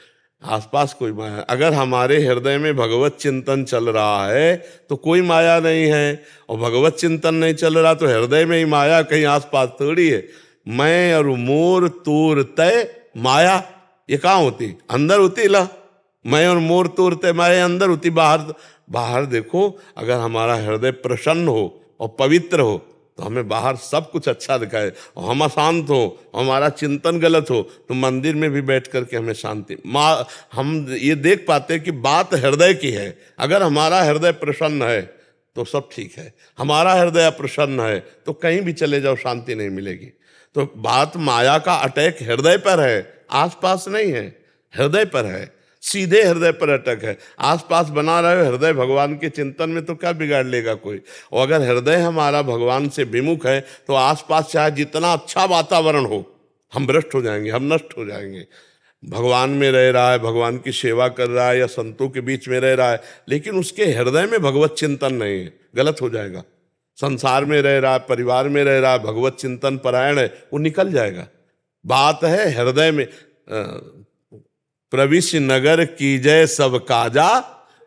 आसपास कोई माया। अगर हमारे हृदय में भगवत चिंतन चल रहा है तो कोई माया नहीं है, और भगवत चिंतन नहीं चल रहा तो हृदय में ही माया, कहीं आसपास थोड़ी है। मैं और मोर तोर तय माया, ये कहाँ होती? अंदर होती। ला, मैं और मोर तोर तय माया अंदर होती, बाहर देखो। अगर हमारा हृदय प्रसन्न हो और पवित्र हो तो हमें बाहर सब कुछ अच्छा दिखाए, और हम अशांत हो, हमारा चिंतन गलत हो, तो मंदिर में भी बैठ करके हमें शांति हम ये देख पाते हैं कि बात हृदय की है। अगर हमारा हृदय प्रसन्न है तो सब ठीक है, हमारा हृदय अप्रसन्न है तो कहीं भी चले जाओ शांति नहीं मिलेगी। तो बात माया का अटैक हृदय पर है, आसपास नहीं है, हृदय पर है, सीधे हृदय पर अटक है। आसपास बना रहे हृदय भगवान के चिंतन में तो क्या बिगाड़ लेगा कोई। और अगर हृदय हमारा भगवान से विमुख है तो आसपास चाहे जितना अच्छा वातावरण हो, हम भ्रष्ट हो जाएंगे, हम नष्ट हो जाएंगे। भगवान में रह रहा है, भगवान की सेवा कर रहा है या संतों के बीच में रह रहा है, लेकिन उसके हृदय में भगवत चिंतन नहीं है, गलत हो जाएगा। संसार में रह रहा है, परिवार में रह रहा है, भगवत चिंतन परायण है, वो निकल जाएगा। बात है हृदय में। प्रविश नगर की जय सब काजा,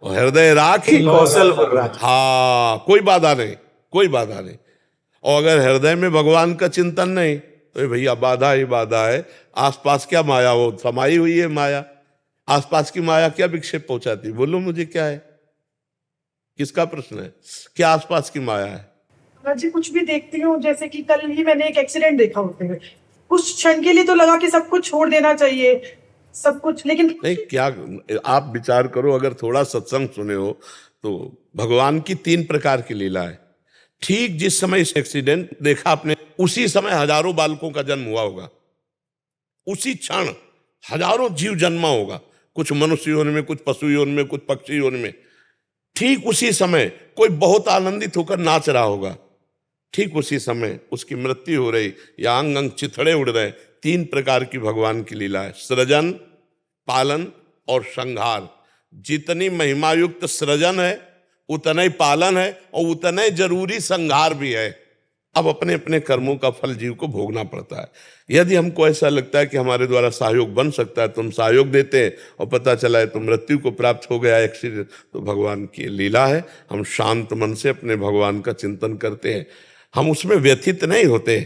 और हृदय राखी कौशल पर राखी। हाँ, कोई बाधा नहीं, कोई बाधा नहीं। और अगर हृदय में भगवान का चिंतन नहीं तो भैया बाधा ही बाधा है। आसपास क्या माया, वो समाई हुई है माया। आसपास की माया क्या विक्षेप पहुंचाती? बोलो मुझे, क्या है, किसका प्रश्न है? क्या आसपास की माया है? महाराज जी, कुछ भी देखती हूँ, जैसे कि कल ही मैंने एक एक्सीडेंट देखा होते हुए, कुछ क्षण के लिए तो लगा कि सब कुछ छोड़ देना चाहिए, सब कुछ, लेकिन नहीं, क्या आप विचार करो, अगर थोड़ा सत्संग सुने हो तो भगवान की 3 प्रकार की लीला है। ठीक जिस समय इस एक्सीडेंट देखा आपने, उसी समय हजारों बालकों का जन्म हुआ होगा, उसी क्षण हजारों जीव जन्मा होगा, कुछ मनुष्य योनि में, कुछ पशु योनि में, कुछ पक्षी योनि में। ठीक उसी समय कोई बहुत आनंदित होकर नाच रहा होगा, ठीक उसी समय उसकी मृत्यु हो रही या अंग अंग चिथड़े उड़ रहे। 3 प्रकार की भगवान की लीला है, सृजन, पालन और संहार। जितनी महिमायुक्त सृजन है उतना ही पालन है और उतना ही जरूरी संहार भी है। अब अपने अपने कर्मों का फल जीव को भोगना पड़ता है। यदि हमको ऐसा लगता है कि हमारे द्वारा सहयोग बन सकता है तो हम सहयोग देते हैं, और पता चला है तो मृत्यु को प्राप्त हो गया एक्सीडेंट, तो भगवान की लीला है। हम शांत मन से अपने भगवान का चिंतन करते हैं, हम उसमें व्यथित नहीं होते,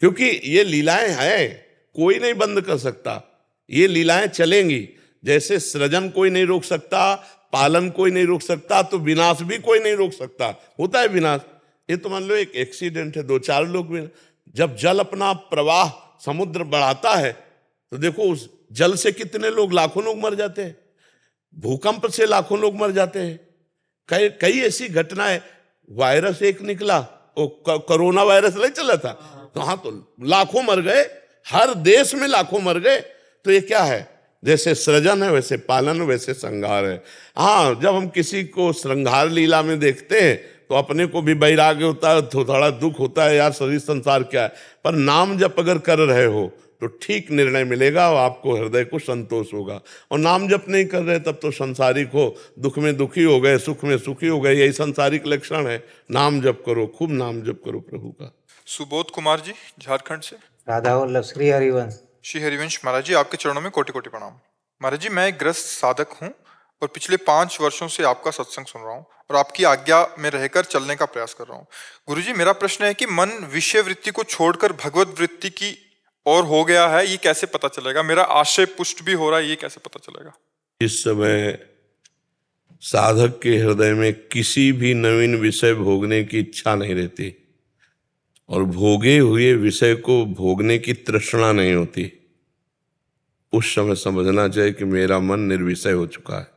क्योंकि ये लीलाएं हैं, कोई नहीं बंद कर सकता, ये लीलाएं चलेंगी। जैसे सृजन कोई नहीं रोक सकता, पालन कोई नहीं रोक सकता, तो विनाश भी कोई नहीं रोक सकता। होता है विनाश। ये तो मान लो एक एक्सीडेंट है, 2-4 लोग भी, जब जल अपना प्रवाह समुद्र बढ़ाता है तो देखो उस जल से कितने लोग, लाखों लोग मर जाते हैं। भूकंप से लाखों लोग मर जाते हैं। कई ऐसी घटनाएं, वायरस एक निकला, वो कोरोना वायरस नहीं चला था, तो हाँ, तो लाखों मर गए, हर देश में लाखों मर गए। तो ये क्या है? जैसे सृजन है वैसे पालन, वैसे संहार है। हाँ, जब हम किसी को श्रृंगार लीला में देखते हैं तो अपने को भी वैराग्य होता है, थोड़ा दुख होता है, यार शरीर संसार क्या है। पर नाम जप अगर कर रहे हो तो ठीक निर्णय मिलेगा और आपको हृदय को संतोष होगा। और नाम जप नहीं कर रहे तब तो संसारिक हो, दुख में दुखी हो गए, सुख में सुखी हो गए, यही संसारिक लक्षण है। नाम जप करो, खूब नाम जप करो प्रभु का। सुबोध कुमार जी झारखंड से। राधा वल्लभ श्री हरिवंश। श्री हरिवंश महाराज जी, आपके चरणों में कोटि कोटि प्रणाम। महाराज जी, मैं एक ग्रस्त साधक हूँ और पिछले 5 वर्षों से आपका सत्संग सुन रहा हूँ और आपकी आज्ञा में रहकर चलने का प्रयास कर रहा हूँ। गुरुजी, मेरा प्रश्न है कि मन विषय वृत्ति को छोड़कर भगवत वृत्ति की ओर हो गया है, ये कैसे पता चलेगा? मेरा आशय पुष्ट भी हो रहा है, ये कैसे पता चलेगा? इस समय साधक के हृदय में किसी भी नवीन विषय भोगने की इच्छा नहीं रहती और भोगे हुए विषय को भोगने की तृष्णा नहीं होती। उस समय समझना चाहिए कि मेरा मन निर्विषय हो चुका है।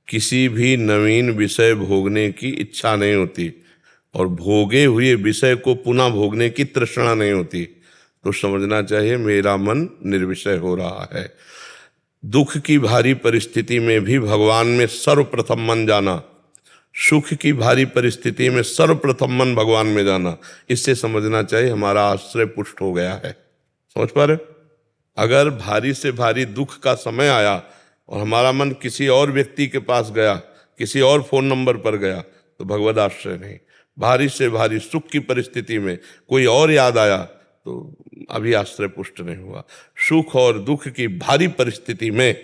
किसी भी नवीन विषय भोगने की इच्छा नहीं होती और भोगे हुए विषय को पुनः भोगने की तृष्णा नहीं होती, तो समझना चाहिए मेरा मन निर्विषय हो रहा है। दुख की भारी परिस्थिति में भी भगवान में सर्वप्रथम मन जाना, सुख की भारी परिस्थिति में सर्वप्रथम मन भगवान में जाना, इससे समझना चाहिए हमारा आश्रय पुष्ट हो गया है। समझ पा रहे? अगर भारी से भारी दुख का समय आया और हमारा मन किसी और व्यक्ति के पास गया, किसी और फोन नंबर पर गया, तो भगवद आश्रय नहीं। भारी से भारी सुख की परिस्थिति में कोई और याद आया तो अभी आश्रय पुष्ट नहीं हुआ। सुख और दुख की भारी परिस्थिति में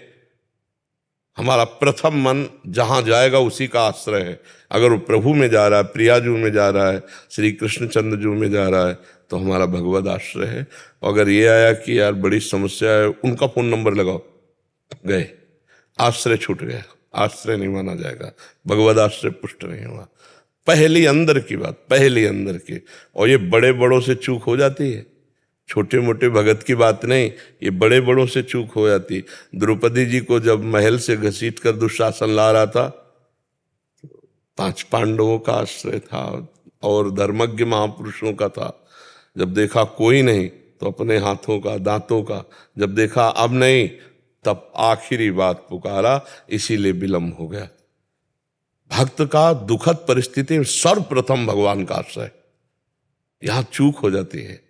हमारा प्रथम मन जहां जाएगा उसी का आश्रय है। अगर वो प्रभु में जा रहा है, प्रियाजू में जा रहा है, श्री कृष्णचंद्र जू में जा रहा है, तो हमारा भगवद आश्रय है। अगर ये आया कि यार बड़ी समस्या है, उनका फोन नंबर लगाओ, गए, आश्रय छूट गया, आश्रय नहीं माना जाएगा, भगवद आश्रय पुष्ट नहीं हुआ। पहली अंदर की बात, पहली अंदर की। और ये बड़े बड़ों से चूक हो जाती है, छोटे मोटे भगत की बात नहीं, ये बड़े बड़ों से चूक हो जाती। द्रौपदी जी को जब महल से घसीट कर दुशासन ला रहा था, 5 पांडवों का आश्रय था और धर्मज्ञ महापुरुषों का था। जब देखा कोई नहीं तो अपने हाथों का, दांतों का, जब देखा अब नहीं, तब आखिरी बात पुकारा, इसीलिए विलंब हो गया। भक्त का दुखद परिस्थिति में सर्वप्रथम भगवान का आश्रय, यहां चूक हो जाती है।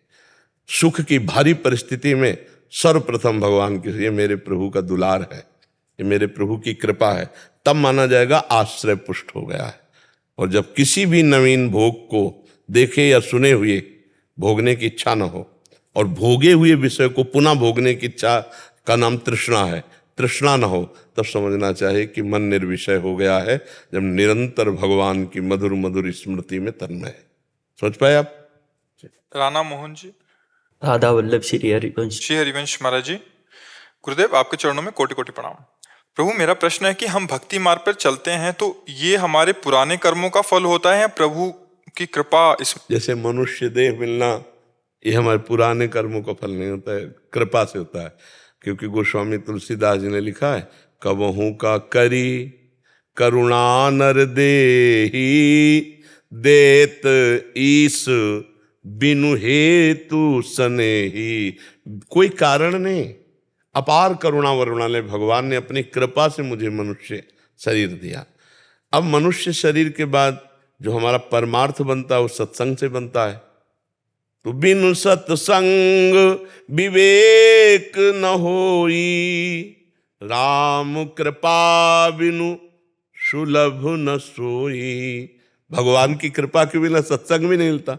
सुख की भारी परिस्थिति में सर्वप्रथम भगवान की, ये मेरे प्रभु का दुलार है, ये मेरे प्रभु की कृपा है, तब माना जाएगा आश्रय पुष्ट हो गया है। और जब किसी भी नवीन भोग को देखे या सुने हुए भोगने की इच्छा न हो, और भोगे हुए विषय को पुनः भोगने की इच्छा का नाम तृष्णा है, तृष्णा न हो, तब समझना चाहिए कि मन निर्विषय हो गया है, जब निरंतर भगवान की मधुर मधुर स्मृति में तन्मय है। सोच पाए आप? राणा मोहन जी। राधा वल्लभ श्री हरिवंश। श्री हरिवंश महाराज जी, गुरुदेव आपके चरणों में कोटि कोटि प्रणाम। प्रभु, मेरा प्रश्न है कि हम भक्ति मार्ग पर चलते हैं तो ये हमारे पुराने कर्मों का फल होता है या प्रभु की कृपा? इस जैसे मनुष्य देह मिलना, ये हमारे पुराने कर्मों का फल नहीं होता है, कृपा से होता है। क्योंकि गोस्वामी तुलसीदास जी ने लिखा है, कबहू का करी करुणा नर देही, देत ईस बिनु हेतु सनेही। कोई कारण नहीं, अपार करुणा वरुणा ने भगवान ने अपनी कृपा से मुझे मनुष्य शरीर दिया। अब मनुष्य शरीर के बाद जो हमारा परमार्थ बनता है वो सत्संग से बनता है। तो बिनु सत्संग विवेक न होई, राम कृपा बिनु सुलभ न सोई। भगवान की कृपा के बिना सत्संग भी नहीं मिलता।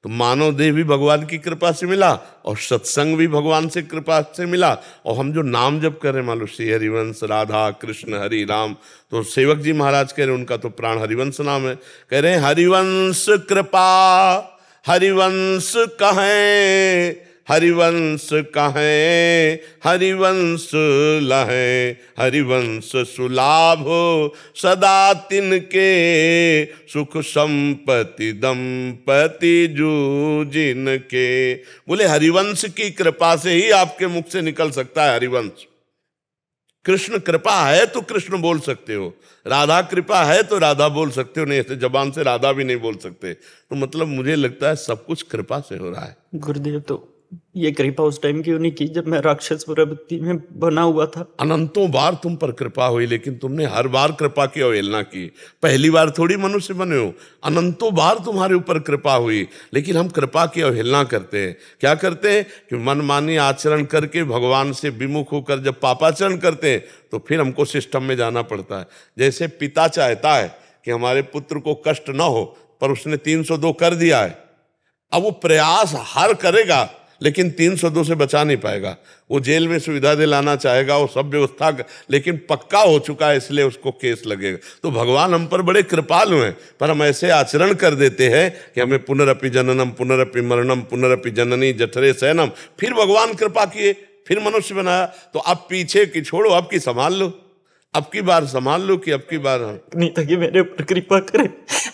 तो मानव देह भी भगवान की कृपा से मिला और सत्संग भी भगवान से कृपा से मिला। और हम जो नाम जप कर रहे हैं, मान लो श्री हरिवंश, राधा कृष्ण हरि राम, तो सेवक जी महाराज कह रहे हैं उनका तो प्राण हरिवंश नाम है। कह रहे हैं हरिवंश कृपा हरिवंश कहें, हरिवंश कहें हरिवंश लहें, हरिवंश सुलाभ सदा तिनके, सुख संपत्ति दंपति जू जिनके। बोले हरिवंश की कृपा से ही आपके मुख से निकल सकता है हरिवंश। कृष्ण कृपा है तो कृष्ण बोल सकते हो, राधा कृपा है तो राधा बोल सकते हो, नहीं ऐसे जबान से राधा भी नहीं बोल सकते। तो मतलब मुझे लगता है सब कुछ कृपा से हो रहा है। गुरुदेव, तो ये कृपा उस टाइम क्यों नहीं की जब मैं राक्षस प्रवृत्ति में बना हुआ था? अनंतों बार तुम पर कृपा हुई, लेकिन तुमने हर बार कृपा की अवहेलना की। पहली बार थोड़ी मनुष्य बने हो, अनंतों बार तुम्हारे ऊपर कृपा हुई, लेकिन हम कृपा की अवहेलना करते हैं। क्या करते हैं कि मनमानी आचरण करके भगवान से विमुख होकर जब पापाचरण करते हैं तो फिर हमको सिस्टम में जाना पड़ता है। जैसे पिता चाहता है कि हमारे पुत्र को कष्ट ना हो, पर उसने 302 कर दिया है। अब वो प्रयास हर करेगा लेकिन 302 से बचा नहीं पाएगा। वो जेल में सुविधा दिलाना चाहेगा, वो सब व्यवस्था, लेकिन पक्का हो चुका है इसलिए उसको केस लगेगा। तो भगवान हम पर बड़े कृपालु हैं, पर हम ऐसे आचरण कर देते हैं कि हमें पुनरपि जननम पुनरपि मरणम पुनरपि जननी जठरे शयनम। फिर भगवान कृपा किए, फिर मनुष्य बनाया। तो अब पीछे की छोड़ो, अब की संभाल लो, अब की बार संभाल लो कि अब की बार नहीं था कि मेरे ऊपर कृपा करे।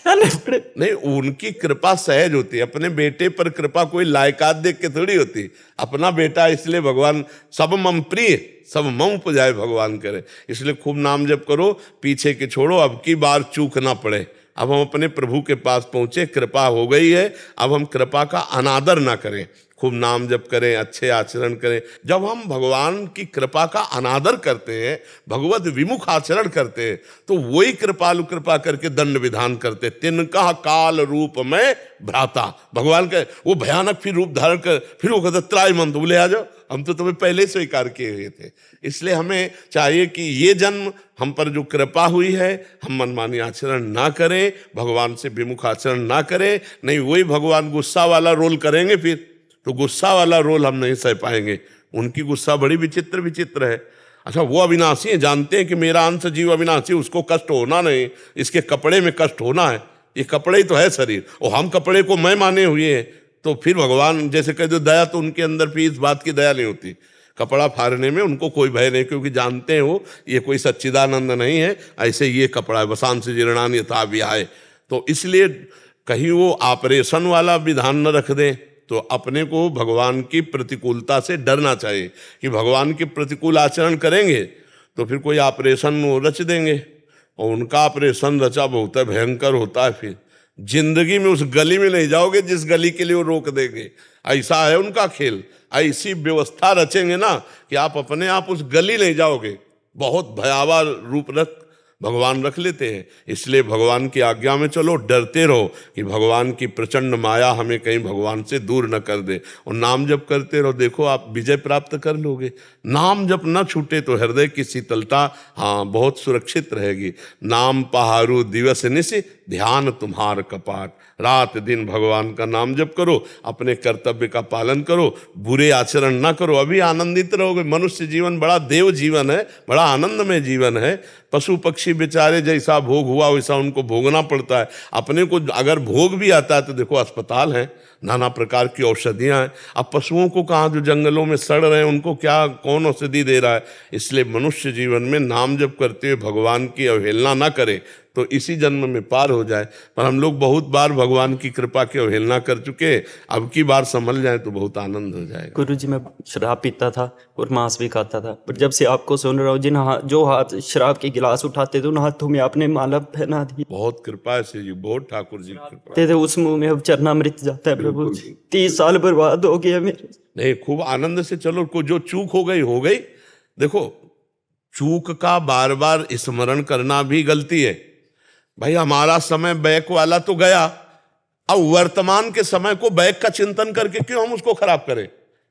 नहीं, उनकी कृपा सहज होती है। अपने बेटे पर कृपा कोई लायकात देख के थोड़ी होती। अपना बेटा इसलिए भगवान सब मम प्रिय, सब मम पुजाए भगवान करे। इसलिए खूब नाम जप करो, पीछे के छोड़ो, अब की बार चूक ना पड़े। अब हम अपने प्रभु के पास पहुंचे, कृपा हो गई है, अब हम कृपा का अनादर ना करें। खूब नाम जप करें, अच्छे आचरण करें। जब हम भगवान की कृपा का अनादर करते हैं, भगवत विमुख आचरण करते हैं, तो वही कृपालु कृपा करके दंड विधान करते। तिनका काल रूप में भ्राता, भगवान का वो भयानक फिर रूप धारण कर, फिर वो कहते त्रायमंत, बोले आ जाओ, हम तो तुम्हें पहले से स्वीकार किए हुए थे। इसलिए हमें चाहिए कि ये जन्म हम पर जो कृपा हुई है, हम मनमानी आचरण ना करें, भगवान से विमुख आचरण ना करें। नहीं वही भगवान गुस्सा वाला रोल करेंगे, फिर तो गुस्सा वाला रोल हम नहीं सह पाएंगे। उनकी गुस्सा बड़ी विचित्र विचित्र है। अच्छा, वो अविनाशी है, जानते हैं कि मेरा अंश जीव अविनाशी, उसको कष्ट होना नहीं, इसके कपड़े में कष्ट होना है। ये कपड़े ही तो है शरीर, और हम कपड़े को मैं माने हुए हैं। तो फिर भगवान जैसे कह दो दया, तो उनके अंदर फिर इस बात की दया नहीं होती। कपड़ा फाड़ने में उनको कोई भय नहीं, क्योंकि जानते हैं वो ये कोई सच्चिदानंद नहीं है, ऐसे ये कपड़ा है, वसांश जीर्णान यथा विहाय। तो इसलिए कहीं वो ऑपरेशन वाला विधान न रख दें। तो अपने को भगवान की प्रतिकूलता से डरना चाहिए कि भगवान के प्रतिकूल आचरण करेंगे तो फिर कोई ऑपरेशन वो रच देंगे, और उनका ऑपरेशन रचा बहुत है भयंकर होता है। फिर जिंदगी में उस गली में नहीं जाओगे जिस गली के लिए वो रोक देंगे, ऐसा है उनका खेल। ऐसी व्यवस्था रचेंगे ना कि आप अपने आप उस गली नहीं जाओगे। बहुत भयावह रूप रख भगवान रख लेते हैं। इसलिए भगवान की आज्ञा में चलो, डरते रहो कि भगवान की प्रचंड माया हमें कहीं भगवान से दूर न कर दे, और नाम जप करते रहो, देखो आप विजय प्राप्त कर लोगे। नाम जप न छूटे तो हृदय की शीतलता हाँ बहुत सुरक्षित रहेगी। नाम पहारू दिवस निशि, ध्यान तुम्हार कपाट। रात दिन भगवान का नाम जप करो, अपने कर्तव्य का पालन करो, बुरे आचरण ना करो, अभी आनंदित रहोगे। मनुष्य जीवन बड़ा देव जीवन है, बड़ा आनंदमय जीवन है। पशु पक्षी बेचारे जैसा भोग हुआ वैसा उनको भोगना पड़ता है। अपने को अगर भोग भी आता है तो देखो अस्पताल है, नाना प्रकार की औषधियाँ हैं। अब पशुओं को कहाँ, जो जंगलों में सड़ रहे हैं, उनको क्या कौन औषधि दे रहा है। इसलिए मनुष्य जीवन में नाम जप करते हुए भगवान की अवहेलना ना करे तो इसी जन्म में पार हो जाए। पर हम लोग बहुत बार भगवान की कृपा की अवहेलना कर चुके, अब की बार संभल जाए तो बहुत आनंद हो जाएगा। गुरुजी, मैं शराब पीता था और मांस भी खाता था, पर जब से आपको सुन रहा हूँ, जो हाथ शराब के गिलास उठाते थे उन हाथों में आपने माला पहना दी। बहुत कृपा है श्री जी, बहुत ठाकुर जी की कृपा। ते उस मुंह में अब चरणामृत जाता है प्रभु जी। 30 साल बर्बाद हो गया मेरे। नहीं, खूब आनंद से चलो, को जो चूक हो गई हो गई। देखो, चूक का बार बार स्मरण करना भी गलती है। भाई हमारा समय बैक वाला तो गया, अब वर्तमान के समय को बैक का चिंतन करके क्यों हम उसको खराब करें।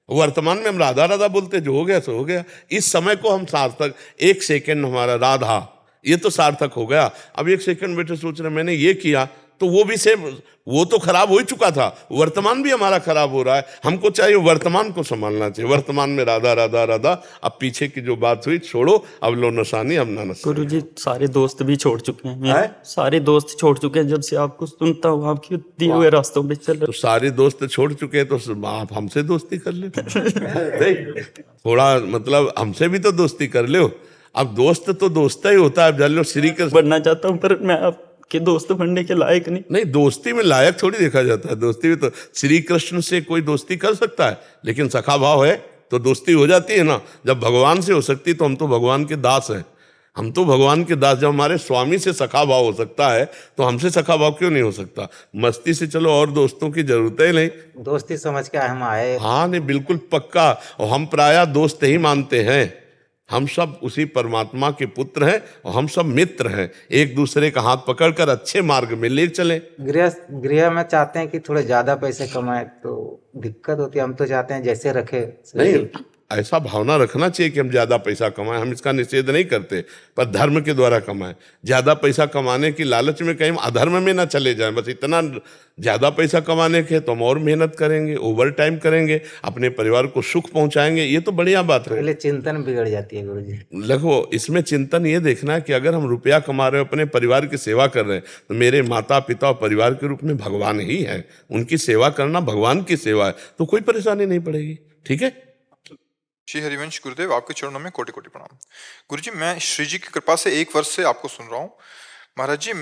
वर्तमान में हम राधा राधा बोलते, जो हो गया सो हो गया। इस समय को हम सार्थक, एक सेकंड हमारा राधा ये तो सार्थक हो गया। अब एक सेकंड बैठे सोच रहे मैंने ये किया, तो वो भी सेम, वो तो खराब हो ही चुका था। वर्तमान भी हमारा खराब हो रहा है। हमको चाहिए वर्तमान को संभालना चाहिए। वर्तमान में राधा राधा राधा, अब पीछे की जो बात हुई छोड़ो, अब लो नशानी, अब ना नशा। गुरुजी, सारे दोस्त भी छोड़ चुके हैं मेरे, सारे दोस्त छोड़ चुके हैं। जब से आपको सुनता हूँ, आपके दिए हुए रास्तों पे चल तो सारे दोस्त छोड़ चुके हैं तो आप हमसे दोस्ती कर ले थोड़ा, मतलब हमसे भी तो दोस्ती कर लो। अब दोस्त तो दोस्त ही होता है। जान लो श्री कृष्ण बनना चाहता हूँ, पर मैं आपके दोस्त बनने के लायक नहीं। नहीं, दोस्ती में लायक थोड़ी देखा जाता है। दोस्ती में तो श्री कृष्ण से कोई दोस्ती कर सकता है, लेकिन सखा भाव है तो दोस्ती हो जाती है ना। जब भगवान से हो सकती तो हम तो भगवान के दास हैं, हम तो भगवान के दास। जब हमारे स्वामी से सखा भाव हो सकता है तो हमसे सखा भाव क्यों नहीं हो सकता। मस्ती से चलो, और दोस्तों की जरूरत ही नहीं। दोस्ती समझ के हम आए। हाँ, नहीं बिल्कुल पक्का। और हम प्रायः दोस्त ही मानते हैं। हम सब उसी परमात्मा के पुत्र हैं और हम सब मित्र हैं। एक दूसरे का हाथ पकड़कर अच्छे मार्ग में ले चले। गृह में चाहते हैं कि थोड़े ज्यादा पैसे कमाए तो दिक्कत होती है। हम तो चाहते हैं जैसे रखे। नहीं, ऐसा भावना रखना चाहिए कि हम ज्यादा पैसा कमाएं। हम इसका निषेध नहीं करते, पर धर्म के द्वारा कमाएं। ज्यादा पैसा कमाने की लालच में कहीं अधर्म में ना चले जाएं। बस इतना, ज्यादा पैसा कमाने के तो हम और मेहनत करेंगे, ओवर टाइम करेंगे, अपने परिवार को सुख पहुंचाएंगे। ये तो बढ़िया बात है। पहले चिंतन बिगड़ जाती है गुरुजी। देखो, इसमें चिंतन ये देखना है कि अगर हम रुपया कमा रहे हो, अपने परिवार की सेवा कर रहे हैं, तो मेरे माता पिता और परिवार के रूप में भगवान ही है। उनकी सेवा करना भगवान की सेवा है, तो कोई परेशानी नहीं पड़ेगी। ठीक है। श्री हरिवंश गुरुदेव, आपके चरणों में कोटि कोटि प्रणाम। गुरुजी, मैं श्री जी की कृपा से 1 वर्ष से आपको सुन रहा हूँ। महाराज जी,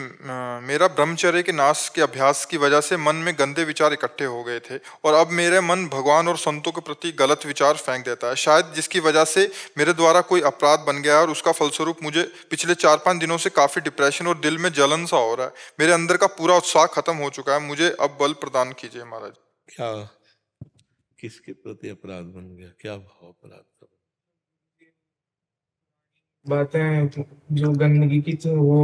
मेरा ब्रह्मचर्य के नाश के अभ्यास की वजह से मन में गंदे विचार इकट्ठे हो गए थे, और अब मेरे मन भगवान और संतों के प्रति गलत विचार फेंक देता है, शायद जिसकी वजह से मेरे द्वारा कोई अपराध बन गया है, और उसका फलस्वरूप मुझे पिछले 4-5 दिनों से काफी डिप्रेशन और दिल में जलन सा हो रहा है। मेरे अंदर का पूरा उत्साह खत्म हो चुका है। मुझे अब बल प्रदान कीजिए महाराज। क्या किसके प्रति अपराध बन गया, क्या भाव अपराध का? बातें जो गंदगी की थी वो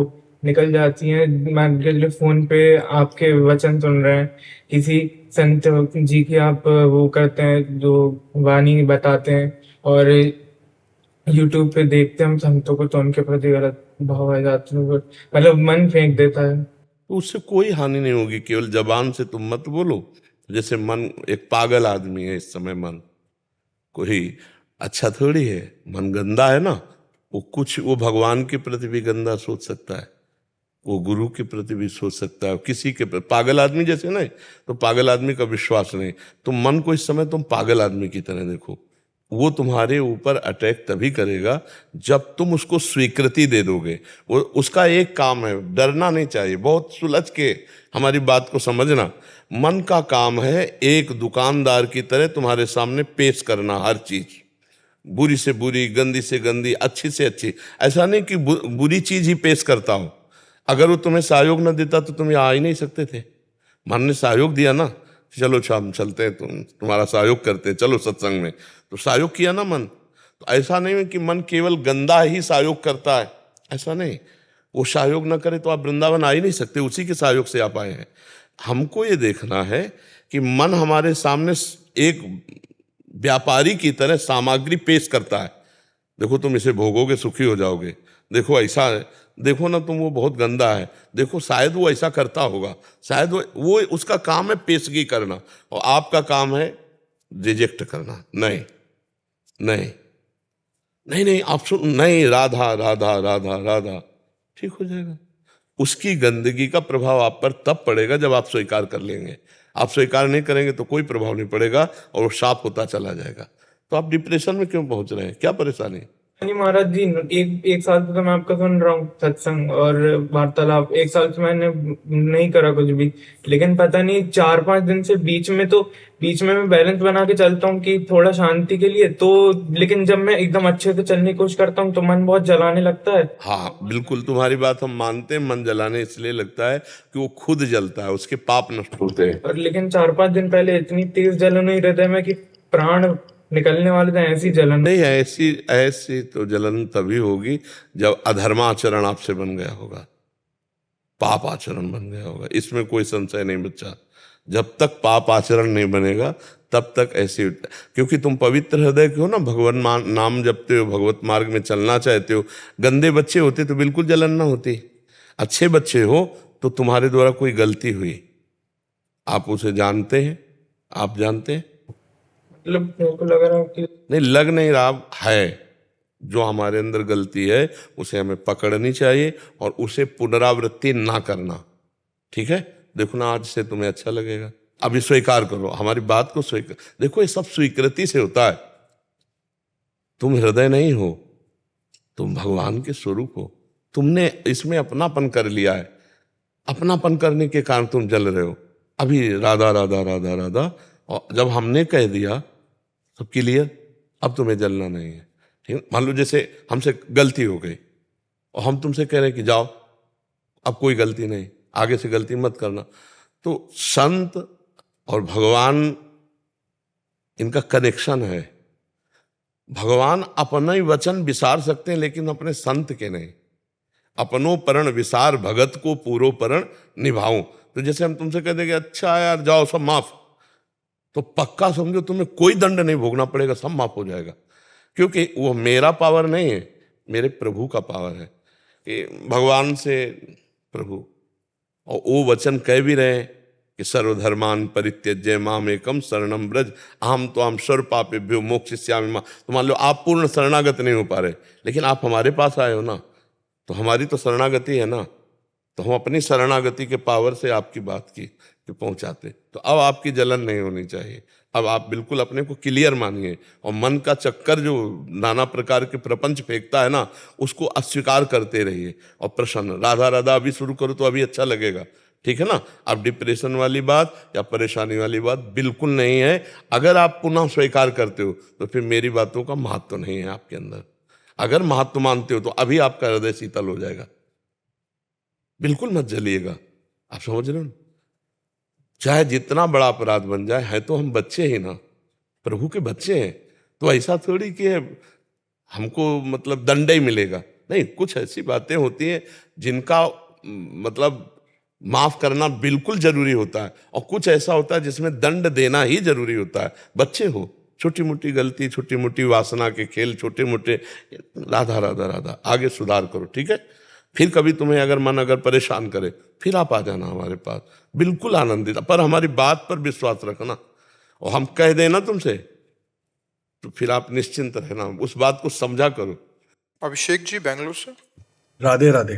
निकल जाती हैं। मान के चलो फोन पे आपके वचन सुन रहे हैं, किसी संत जी की आप वो करते हैं जो वाणी बताते हैं, और यूट्यूब पे देखते हैं हम संतों को, तो उनके प्रति गलत भाव आ जाते हैं, मतलब मन फेंक देता है। तो उससे कोई हानि नहीं होगी, केवल जबान से तुम मत बोलो। जैसे मन एक पागल आदमी है इस समय, मन कोई अच्छा थोड़ी है, मन गंदा है ना, वो भगवान के प्रति भी गंदा सोच सकता है, वो गुरु के प्रति भी सोच सकता है, किसी के प्रति। पागल आदमी जैसे नहीं, तो पागल आदमी का विश्वास नहीं। तो मन को इस समय तुम पागल आदमी की तरह देखो, वो तुम्हारे ऊपर अटैक तभी करेगा जब तुम उसको स्वीकृति दे दोगे। वो उसका एक काम है, डरना नहीं चाहिए, बहुत सुलझ के हमारी बात को समझना। मन का काम है एक दुकानदार की तरह तुम्हारे सामने पेश करना हर चीज, बुरी से बुरी, गंदी से गंदी, अच्छी से अच्छी। ऐसा नहीं कि बुरी चीज ही पेश करता हो। अगर वो तुम्हें सहयोग न देता तो तुम यहाँ आ ही नहीं सकते थे। मन ने सहयोग दिया ना, चलो शाम चलते हैं, तुम्हारा सहयोग करते हैं, चलो सत्संग में, तो सहयोग किया ना मन। तो ऐसा नहीं है कि मन केवल गंदा ही सहयोग करता है, ऐसा नहीं। वो सहयोग न करे तो आप वृंदावन आ ही नहीं सकते, उसी के सहयोग से आप आए हैं। हमको ये देखना है कि मन हमारे सामने एक व्यापारी की तरह सामग्री पेश करता है। देखो तुम इसे भोगोगे सुखी हो जाओगे, देखो ऐसा है, देखो ना तुम वो बहुत गंदा है, देखो शायद वो ऐसा करता होगा, शायद वो उसका काम है पेशगी करना, और आपका काम है रिजेक्ट करना। नहीं नहीं नहीं नहीं, आप सुन, नहीं, राधा राधा राधा राधा, ठीक हो जाएगा। उसकी गंदगी का प्रभाव आप पर तब पड़ेगा जब आप स्वीकार कर लेंगे। आप स्वीकार नहीं करेंगे तो कोई प्रभाव नहीं पड़ेगा और वो साफ होता चला जाएगा। तो आप डिप्रेशन में क्यों पहुंच रहे हैं, क्या परेशानी? नहीं महाराज जी, एक साल से तो मैं आपका सुन रहा हूँ सत्संग और वार्तालाप, एक साल से मैंने नहीं करा कुछ भी, लेकिन पता नहीं 4-5 दिन से बीच में मैं बैलेंस बना के चलता हूँ कि थोड़ा शांति के लिए, तो लेकिन जब मैं एकदम अच्छे से चलने की कोशिश करता हूँ तो मन बहुत जलाने लगता है। हाँ बिल्कुल, तुम्हारी बात हम मानते हैं। मन जलाने इसलिए लगता है कि वो खुद जलता है, उसके पाप नष्ट होते हैं। और लेकिन 4-5 दिन पहले इतनी तेज जलन हुई हृदय में कि प्राण निकलने वाले थे, ऐसी जलन। नहीं, ऐसी तो जलन तभी होगी जब अधर्माचरण आपसे बन गया होगा, पाप आचरण बन गया होगा, इसमें कोई संशय नहीं बच्चा। जब तक पाप आचरण नहीं बनेगा तब तक ऐसी, क्योंकि तुम पवित्र हृदय के हो ना, भगवान नाम जपते हो, भगवत मार्ग में चलना चाहते हो। गंदे बच्चे होते तो बिल्कुल जलन ना होती। अच्छे बच्चे हो तो तुम्हारे द्वारा कोई गलती हुई, आप उसे जानते हैं, आप जानते हैं, मतलब मेरे को लग रहा है कि नहीं लग नहीं रहा है, जो हमारे अंदर गलती है उसे हमें पकड़नी चाहिए और उसे पुनरावृत्ति ना करना। ठीक है, देखो ना आज से तुम्हें अच्छा लगेगा। अभी स्वीकार करो, हमारी बात को स्वीकार। देखो ये सब स्वीकृति से होता है। तुम हृदय नहीं हो, तुम भगवान के स्वरूप हो। तुमने इसमें अपनापन कर लिया है, अपनापन करने के कारण तुम जल रहे हो। अभी राधा राधा राधा राधा, और जब हमने कह दिया सब क्लियर, अब तुम्हें जलना नहीं है। ठीक, मान लो जैसे हमसे गलती हो गई और हम तुमसे कह रहे हैं कि जाओ, अब कोई गलती नहीं, आगे से गलती मत करना। तो संत और भगवान, इनका कनेक्शन है। भगवान अपना ही वचन विसार सकते हैं लेकिन अपने संत के नहीं। अपनो परण विसार भगत को पूरो परण निभाऊं। तो जैसे हम तुमसे कह देंगे अच्छा यार जाओ सब माफ, तो पक्का समझो तुम्हें कोई दंड नहीं भोगना पड़ेगा, सब माफ हो जाएगा। क्योंकि वो मेरा पावर नहीं है, मेरे प्रभु का पावर है कि भगवान से प्रभु, और वो वचन कह भी रहे हैं कि सर्वधर्मान परित्यज्य मामेकम शरणम ब्रज अहम त्वाम सर्व पापेभ्यो मोक्षयिष्यामि मां। तो मान लो आप पूर्ण शरणागत नहीं हो पा रहे, लेकिन आप हमारे पास आए हो ना, तो हमारी तो शरणागति है ना, तो हम अपनी शरणागति के पावर से आपकी बात की कि पहुंचाते। तो अब आपकी जलन नहीं होनी चाहिए। अब आप बिल्कुल अपने को क्लियर मानिए, और मन का चक्कर जो नाना प्रकार के प्रपंच फेंकता है ना, उसको अस्वीकार करते रहिए और प्रसन्न। राधा राधा अभी शुरू करो तो अभी अच्छा लगेगा, ठीक है ना। अब डिप्रेशन वाली बात या परेशानी वाली बात बिल्कुल नहीं है। अगर आप पुनः स्वीकार करते हो तो फिर मेरी बातों का महत्व नहीं है आपके अंदर। अगर महत्व मानते हो तो अभी आपका हृदय शीतल हो जाएगा। बिल्कुल मत जलिएगा, आप समझ रहे हो। चाहे जितना बड़ा अपराध बन जाए, है तो हम बच्चे ही ना, प्रभु के बच्चे हैं, तो ऐसा थोड़ी कि हमको मतलब दंड ही मिलेगा। नहीं, कुछ ऐसी बातें होती हैं जिनका मतलब माफ करना बिल्कुल जरूरी होता है, और कुछ ऐसा होता है जिसमें दंड देना ही जरूरी होता है। बच्चे हो, छोटी मोटी गलती, छोटी मोटी वासना के खेल, छोटे मोटे राधा राधा राधा, आगे सुधार करो, ठीक है। फिर कभी तुम्हें अगर मन अगर परेशान करे, फिर आप आ जाना हमारे पास, बिल्कुल आनंदित, पर हमारी बात पर विश्वास रखना। और हम कह देना तुमसे तो फिर आप निश्चिंत रहना, उस बात को समझा करो। अभिषेक जी बेंगलोर से। राधे राधे।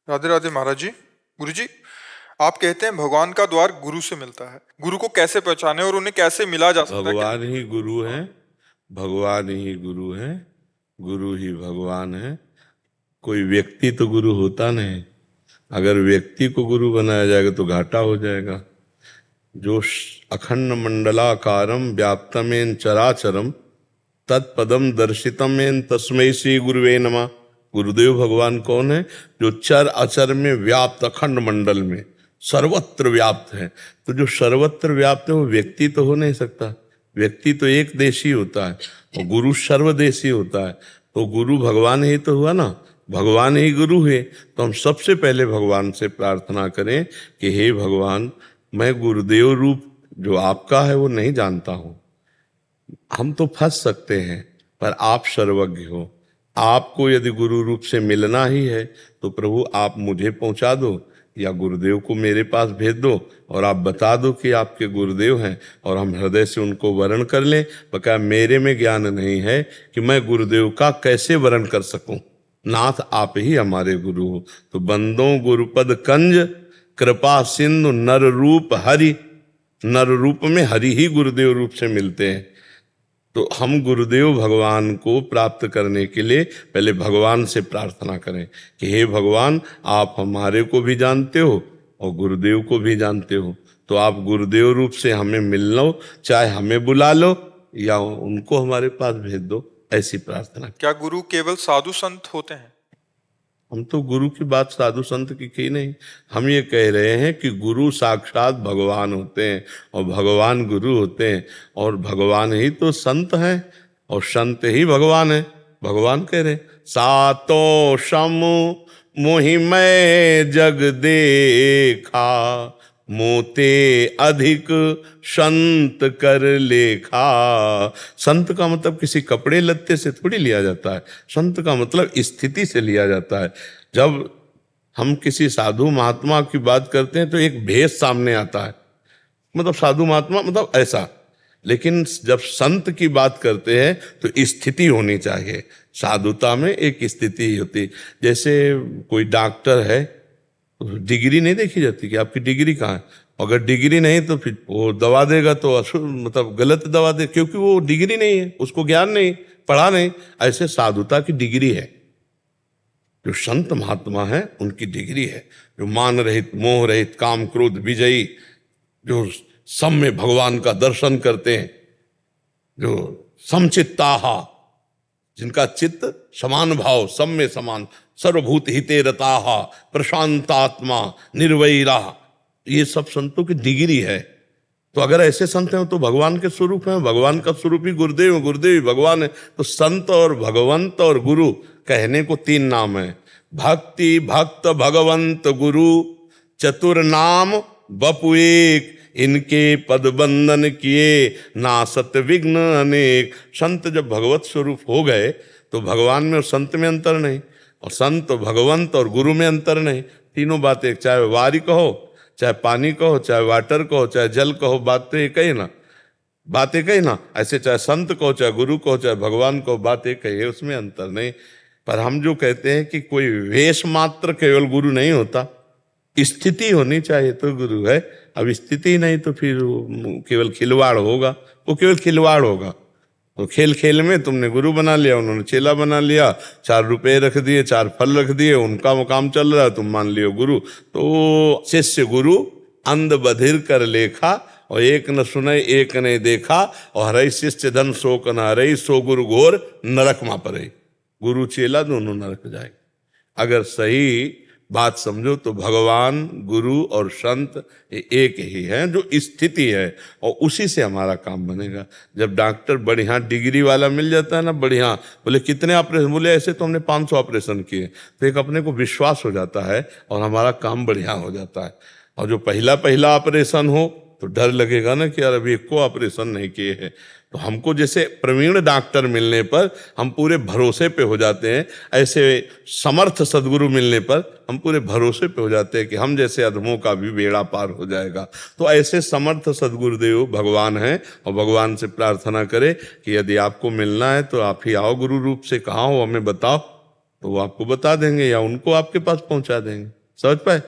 राधे राधे महाराज जी। गुरु जी, आप कहते हैं भगवान का द्वार गुरु से मिलता है, गुरु को कैसे पहचाने और उन्हें कैसे मिला जा सकता है? भगवान ही गुरु है, भगवान ही गुरु है, गुरु ही भगवान है। कोई व्यक्ति तो गुरु होता नहीं, अगर व्यक्ति को गुरु बनाया जाएगा तो घाटा हो जाएगा। जो अखंड मंडलाकारम व्याप्तमेन चराचरम तत्पदम दर्शितमेन तस्मै श्री गुरुवे नमः। गुरुदेव भगवान कौन है? जो चर अचर में व्याप्त, अखंड मंडल में सर्वत्र व्याप्त है। तो जो सर्वत्र व्याप्त है वो व्यक्ति तो हो नहीं सकता, व्यक्ति तो एक देशी होता है और गुरु सर्वदेशी होता है। तो गुरु भगवान ही तो हुआ ना, भगवान ही गुरु है। तो हम सबसे पहले भगवान से प्रार्थना करें कि हे भगवान, मैं गुरुदेव रूप जो आपका है वो नहीं जानता हूँ। हम तो फंस सकते हैं, पर आप सर्वज्ञ हो। आपको यदि गुरु रूप से मिलना ही है तो प्रभु आप मुझे पहुंचा दो या गुरुदेव को मेरे पास भेज दो और आप बता दो कि आपके गुरुदेव हैं, और हम हृदय से उनको वर्ण कर लें। बकाया मेरे में ज्ञान नहीं है कि मैं गुरुदेव का कैसे वर्ण कर सकूं। नाथ आप ही हमारे गुरु हो। तो बंदों गुरुपद कंज कृपा सिंधु नर रूप हरि, नर रूप में हरि ही गुरुदेव रूप से मिलते हैं। तो हम गुरुदेव भगवान को प्राप्त करने के लिए पहले भगवान से प्रार्थना करें कि हे भगवान, आप हमारे को भी जानते हो और गुरुदेव को भी जानते हो, तो आप गुरुदेव रूप से हमें मिल लो, चाहे हमें बुला लो या उनको हमारे पास भेज दो, ऐसी प्रार्थना। क्या गुरु केवल साधु संत होते हैं? हम तो गुरु की बात साधु संत की नहीं, हम ये कह रहे हैं कि गुरु साक्षात भगवान होते हैं और भगवान गुरु होते हैं, और भगवान ही तो संत हैं और संत ही भगवान है। भगवान कह रहे सातो सम मोहि मैं जग देखा, मोते अधिक संत कर लेखा। संत का मतलब किसी कपड़े लत्ते से थोड़ी लिया जाता है, संत का मतलब स्थिति से लिया जाता है। जब हम किसी साधु महात्मा की बात करते हैं तो एक भेष सामने आता है, मतलब साधु महात्मा मतलब ऐसा। लेकिन जब संत की बात करते हैं तो स्थिति होनी चाहिए। साधुता में एक स्थिति होती, जैसे कोई डॉक्टर है, डिग्री नहीं देखी जाती कि आपकी डिग्री कहाँ है। अगर डिग्री नहीं तो फिर वो दवा देगा तो मतलब गलत दवा दे, क्योंकि वो डिग्री नहीं है, उसको ज्ञान नहीं, पढ़ा नहीं। ऐसे साधुता की डिग्री है। जो संत महात्मा है उनकी डिग्री है, जो मान रहित, मोह रहित, काम क्रोध विजयी, जो सम में भगवान का दर्शन करते हैं, जो समचित्ताहा, जिनका चित्त समान भाव, सम में समान, सर्वभूत हिते रताहा, प्रशांतात्मा, निर्वैरा, ये सब संतों की डिग्री है। तो अगर ऐसे संत हैं तो भगवान के स्वरूप हैं, भगवान का स्वरूप ही गुरुदेव, गुरुदेव ही भगवान है। तो संत और भगवंत और गुरु कहने को तीन नाम है, भक्ति भक्त भगवंत गुरु, चतुर नाम बपु एक, इनके पद बंधन किए नासत विघ्न अनेक। संत जब भगवत स्वरूप हो गए तो भगवान में और संत में अंतर नहीं, और संत भगवंत और गुरु में अंतर नहीं। तीनों बातें, चाहे वारी कहो, चाहे पानी कहो, चाहे वाटर कहो, चाहे जल कहो, बातें एक ही ना, बातें कही ना। ऐसे चाहे संत कहो, चाहे गुरु कहो, चाहे भगवान कहो, बातें कही, उसमें अंतर नहीं। पर हम जो कहते हैं कि कोई वेश मात्र केवल गुरु नहीं होता, स्थिति होनी चाहिए तो गुरु है। अब स्थिति नहीं तो फिर केवल खिलवाड़ होगा, वो केवल खिलवाड़ होगा। तो खेल खेल में तुमने गुरु बना लिया, उन्होंने चेला बना लिया, 4 रुपए रख दिए, 4 फल रख दिए, उनका वो काम चल रहा है, तुम मान लियो गुरु। तो शिष्य गुरु अंध बधिर कर लेखा, और एक न सुने एक ने देखा, और हरई शिष्य धन शोक न हरई, सो गुरु घोर नरक मा पड़े। गुरु चेला दोनों नरक जाए। अगर सही बात समझो तो भगवान, गुरु और संत ये एक ही हैं, जो स्थिति है और उसी से हमारा काम बनेगा। जब डॉक्टर बढ़िया डिग्री वाला मिल जाता है ना, बढ़िया, बोले कितने ऑपरेशन, बोले ऐसे तो हमने 500 ऑपरेशन किए, तो एक अपने को विश्वास हो जाता है और हमारा काम बढ़िया हो जाता है। और जो पहला ऑपरेशन हो तो डर लगेगा ना कि यार अभी एको ऑपरेशन नहीं किए हैं। तो हमको जैसे प्रवीण डॉक्टर मिलने पर हम पूरे भरोसे पे हो जाते हैं, ऐसे समर्थ सदगुरु मिलने पर हम पूरे भरोसे पे हो जाते हैं कि हम जैसे अधमों का भी बेड़ा पार हो जाएगा। तो ऐसे समर्थ सदगुरुदेव भगवान हैं और भगवान से प्रार्थना करें कि यदि आपको मिलना है तो आप ही आओ गुरु रूप से, कहाँ हो हमें बताओ, तो वो आपको बता देंगे या उनको आपके पास पहुंचा देंगे। समझ पाए?